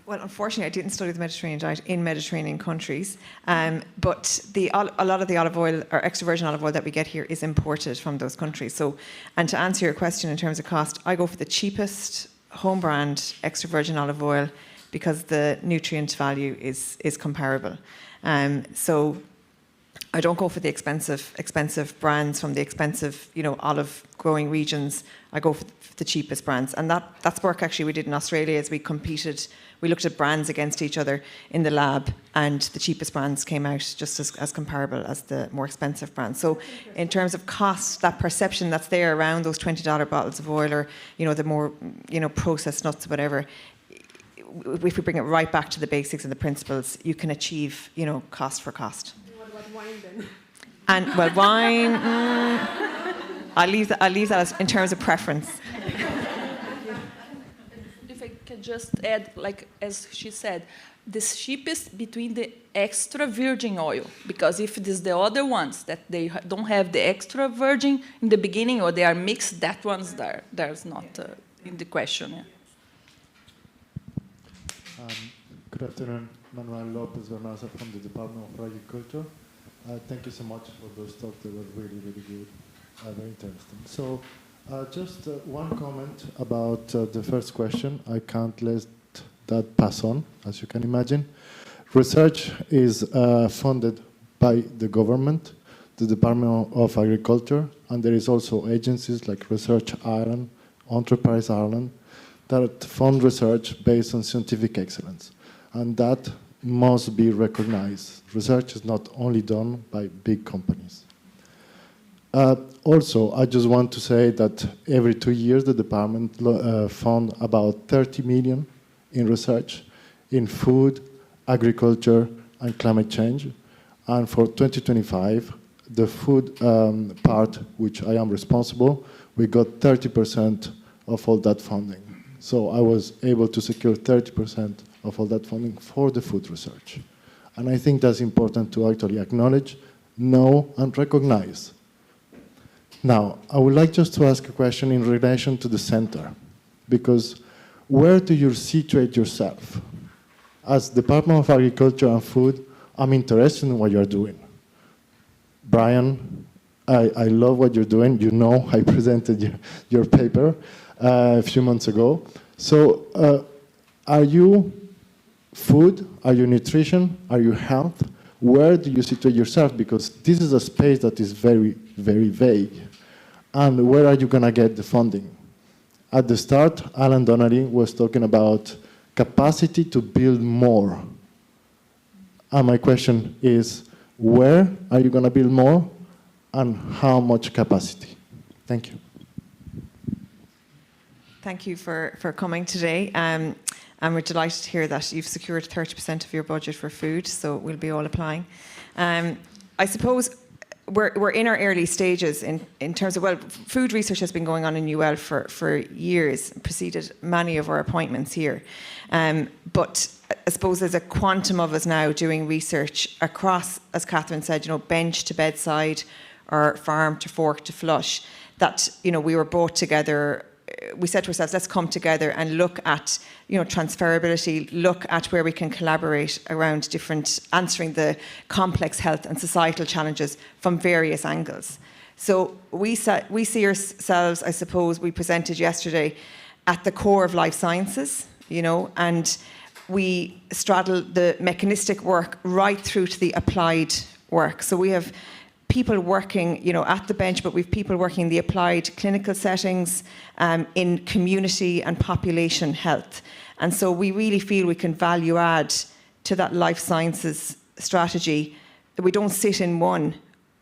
S11: Well, unfortunately, I didn't study the Mediterranean diet in Mediterranean countries, but a lot of the olive oil or extra virgin olive oil that we get here is imported from those countries. So, and to answer your question in terms of cost, I go for the cheapest home brand extra virgin olive oil because the nutrient value is comparable. So I don't go for the expensive brands from the expensive, olive growing regions. I go for the cheapest brands, and that's work actually we did in Australia as we competed. We looked at brands against each other in the lab, and the cheapest brands came out just as comparable as the more expensive brands. So, in terms of cost, that perception that's there around those $20 bottles of oil, or the more processed nuts, whatever. If we bring it right back to the basics and the principles, you can achieve cost for cost.
S7: Wine then?
S11: And well, wine, I'll leave that as in terms of preference.
S10: If I can just add, like as she said, the cheapest between the extra virgin oil, because if it is the other ones that they don't have the extra virgin in the beginning or they are mixed, that one's there's not in the question. Yeah.
S14: Good afternoon, Manuel Lopez Bernaza from the Department of Agriculture. Thank you so much for those talks. They were really, really good, very interesting. So just one comment about the first question. I can't let that pass on, as you can imagine. Research is funded by the government, the Department of Agriculture, and there is also agencies like Research Ireland, Enterprise Ireland, that fund research based on scientific excellence. And that must be recognized. Research is not only done by big companies. Also, I just want to say that every 2 years the department funds about 30 million in research in food, agriculture, and climate change. And for 2025, the food part, which I am responsible, we got 30% of all that funding. So I was able to secure 30% of all that funding for the food research. And I think that's important to actually acknowledge, know, and recognize. Now, I would like just to ask a question in relation to the center, because where do you situate yourself? As Department of Agriculture and Food, I'm interested in what you're doing. Brian, I love what you're doing. You know, I presented your paper a few months ago. So are you food? Are you nutrition? Are you health? Where do you situate yourself? Because this is a space that is very, very vague. And where are you going to get the funding? At the start, Alan Donnelly was talking about capacity to build more. And my question is, where are you going to build more? And how much capacity? Thank you.
S11: Thank you for coming today. And we're delighted to hear that you've secured 30% of your budget for food, so we'll be all applying. I suppose we're in our early stages in terms of, well, food research has been going on in UL for years, preceded many of our appointments here. But I suppose there's a quantum of us now doing research across, as Catherine said, bench to bedside or farm to fork to flush, that, we were brought together. We said to ourselves, let's come together and look at, transferability, look at where we can collaborate around answering the complex health and societal challenges from various angles. So we see ourselves, I suppose, we presented yesterday, at the core of life sciences, and we straddle the mechanistic work right through to the applied work. So we have people working, at the bench, but we've people working in the applied clinical settings, in community and population health. And so we really feel we can value add to that life sciences strategy, that we don't sit in one,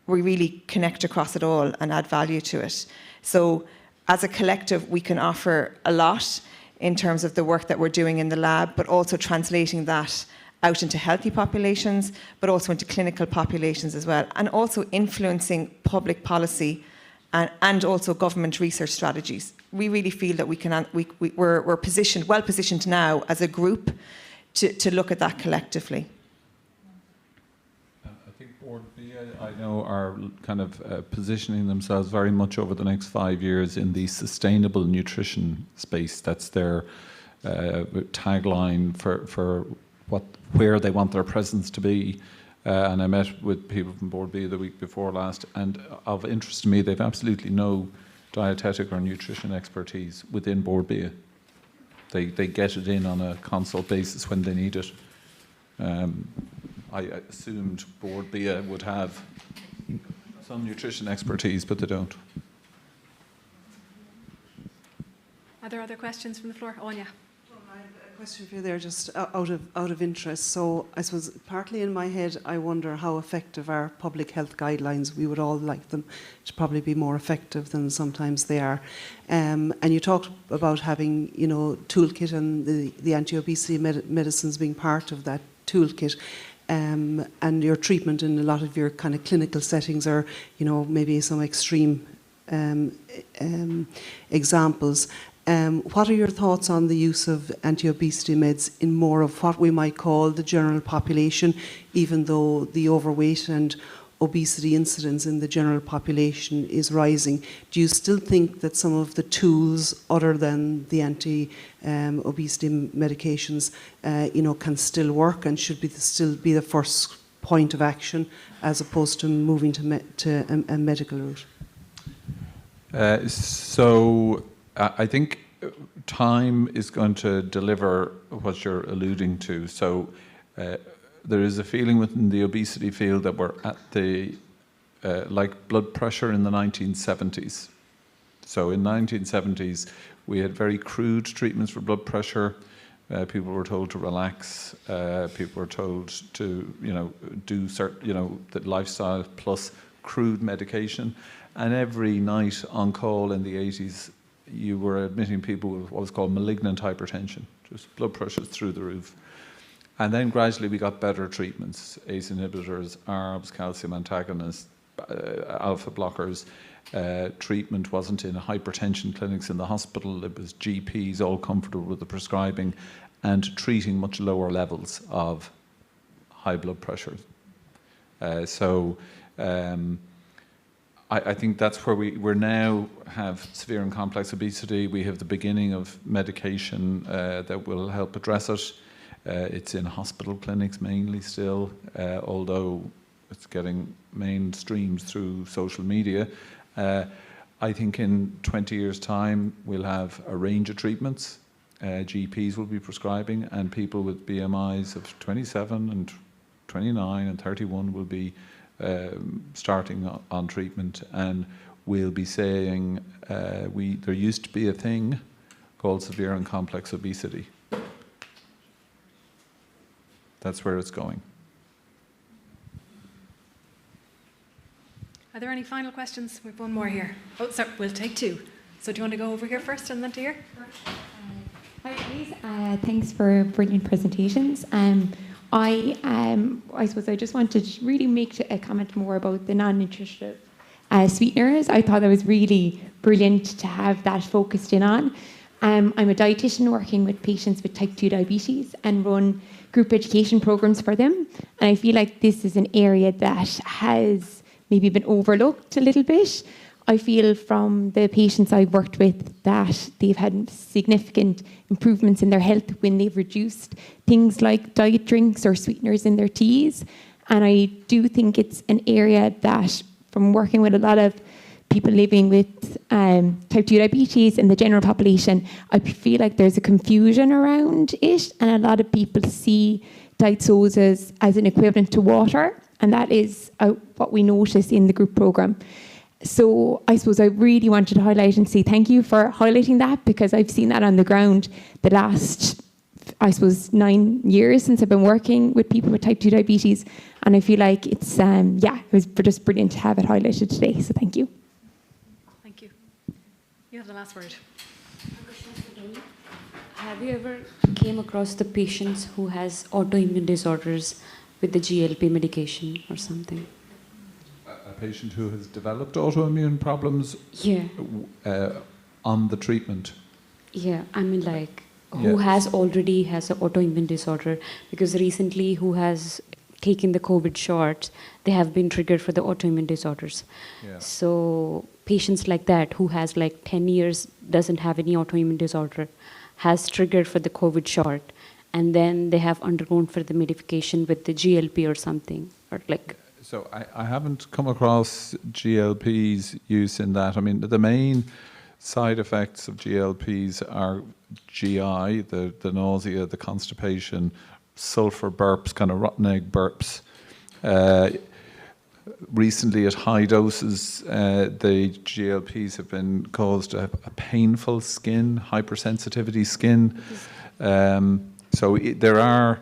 S11: we really connect across it all and add value to it. So as a collective, we can offer a lot in terms of the work that we're doing in the lab, but also translating that out into healthy populations, but also into clinical populations as well, and also influencing public policy and also government research strategies. We really feel that we're well positioned now as a group to look at that collectively.
S2: I think Board B, I know, are kind of positioning themselves very much over the next 5 years in the sustainable nutrition space. That's their tagline for where they want their presence to be. And I met with people from Board B the week before last, and of interest to me, they've absolutely no dietetic or nutrition expertise within Board B. They get it in on a consult basis when they need it. I assumed Board B would have some nutrition expertise, but they don't.
S3: Are there other questions from the floor? Anya.
S15: Question for you there, just out of interest. So I suppose partly in my head, I wonder how effective are public health guidelines. We would all like them to probably be more effective than sometimes they are. And you talked about having, toolkit and the anti-obesity medicines being part of that toolkit. And your treatment in a lot of your kind of clinical settings are, maybe some extreme examples. What are your thoughts on the use of anti-obesity meds in more of what we might call the general population, even though the overweight and obesity incidence in the general population is rising? Do you still think that some of the tools other than the anti-obesity medications, can still work and should still be the first point of action as opposed to moving to a medical route?
S2: I think time is going to deliver what you're alluding to. So there is a feeling within the obesity field that we're at the, like blood pressure in the 1970s. So in the 1970s, we had very crude treatments for blood pressure. People were told to relax. People were told to, do certain, the lifestyle plus crude medication. And every night on call in the 80s, you were admitting people with what was called malignant hypertension, just blood pressures through the roof. And then gradually we got better treatments, ACE inhibitors, ARBs, calcium antagonists, alpha blockers. Treatment wasn't in hypertension clinics in the hospital, it was GPs all comfortable with the prescribing and treating much lower levels of high blood pressure. I think that's where we now have severe and complex obesity. We have the beginning of medication that will help address it. It's in hospital clinics mainly still, although it's getting mainstreamed through social media. I think in 20 years' time, we'll have a range of treatments. GPs will be prescribing, and people with BMIs of 27 and 29 and 31 will be starting on treatment, and we'll be saying there used to be a thing called severe and complex obesity. That's where it's going.
S3: Are there any final questions? We've one more here. Oh, sorry, we'll take two. So do you want to go over here first and then to here?
S16: Hi, please. Thanks for brilliant presentations. I suppose I just wanted to really make a comment more about the non-nutritive sweeteners. I thought that was really brilliant to have that focused in on. I'm a dietitian working with patients with type 2 diabetes and run group education programs for them. And I feel like this is an area that has maybe been overlooked a little bit. I feel from the patients I've worked with that they've had significant improvements in their health when they've reduced things like diet drinks or sweeteners in their teas. And I do think it's an area that, from working with a lot of people living with type 2 diabetes in the general population, I feel like there's a confusion around it, and a lot of people see diet sodas as an equivalent to water, and that is what we notice in the group program. So I suppose I really wanted to highlight and say thank you for highlighting that, because I've seen that on the ground the last, I suppose, 9 years since I've been working with people with type 2 diabetes, and I feel like it's, it was just brilliant to have it highlighted today, so thank you.
S3: Thank you. You have the last word.
S4: Have you ever came across the patients who has autoimmune disorders with the GLP medication or something?
S2: A patient who has developed autoimmune problems on the treatment?
S4: Yeah, I mean like who already has an autoimmune disorder, because recently who has taken the COVID shot, they have been triggered for the autoimmune disorders.
S2: Yeah.
S4: So patients like that who has like 10 years, doesn't have any autoimmune disorder, has triggered for the COVID shot, and then they have undergone for the medication with the GLP or something, or like.
S2: So I haven't come across GLP's use in that. I mean, the main side effects of GLPs are GI, the nausea, the constipation, sulfur burps, kind of rotten egg burps. Recently at high doses, the GLPs have been caused a painful skin, hypersensitivity skin. So there are,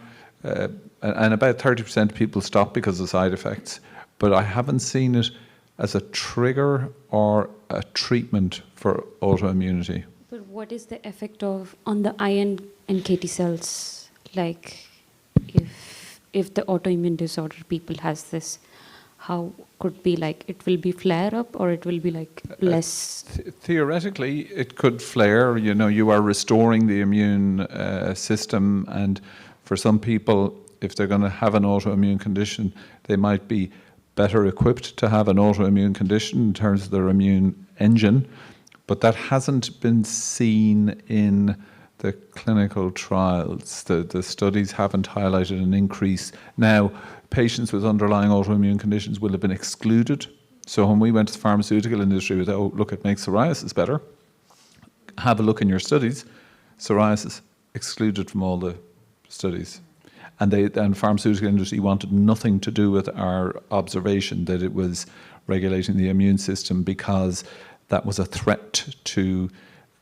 S2: and about 30% of people stop because of side effects, but I haven't seen it as a trigger or a treatment for autoimmunity.
S4: But what is the effect on the iron and KT cells? Like, if the autoimmune disorder people has this, how could be like it will be flare up, or it will be like less?
S2: Theoretically, it could flare. You know, you are restoring the immune system, and for some people, if they're going to have an autoimmune condition, they might be better equipped to have an autoimmune condition in terms of their immune engine, but that hasn't been seen in the clinical trials. The studies haven't highlighted an increase. Now, patients with underlying autoimmune conditions will have been excluded. So when we went to the pharmaceutical industry with, oh, look, it makes psoriasis better, have a look in your studies, psoriasis excluded from all the studies. And the pharmaceutical industry wanted nothing to do with our observation that it was regulating the immune system, because that was a threat to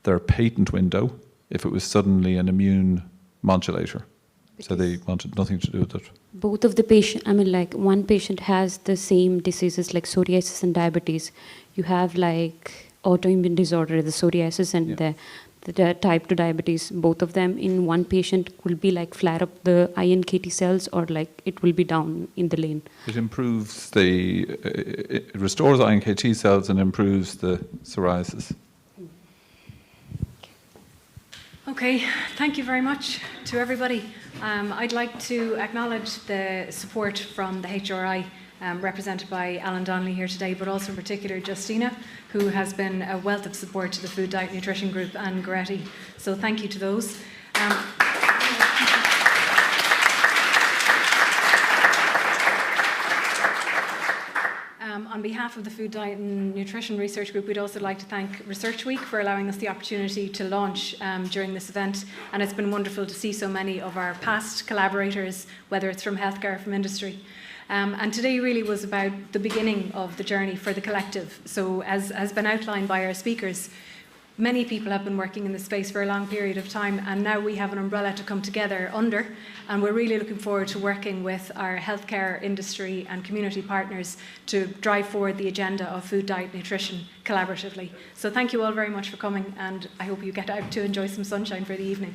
S2: their patent window if it was suddenly an immune modulator. So they wanted nothing to do with it.
S4: Both of the patient, I mean like one patient has the same diseases like psoriasis and diabetes. You have like autoimmune disorder, the psoriasis and the type 2 diabetes, both of them in one patient will be like flare up the iron KT cells, or like it will be down in the lane.
S2: It improves it restores iron KT cells and improves the psoriasis.
S3: Okay, thank you very much to everybody. I'd like to acknowledge the support from the HRI represented by Alan Donnelly here today, but also in particular Justina, who has been a wealth of support to the Food, Diet, Nutrition Group, and Goretti. So thank you to those. On behalf of the Food, Diet and Nutrition Research Group, we'd also like to thank Research Week for allowing us the opportunity to launch during this event. And it's been wonderful to see so many of our past collaborators, whether it's from healthcare or from industry. And today really was about the beginning of the journey for the collective. So as has been outlined by our speakers, many people have been working in this space for a long period of time, and now we have an umbrella to come together under, and we're really looking forward to working with our healthcare industry and community partners to drive forward the agenda of food, diet, nutrition collaboratively. So thank you all very much for coming, and I hope you get out to enjoy some sunshine for the evening.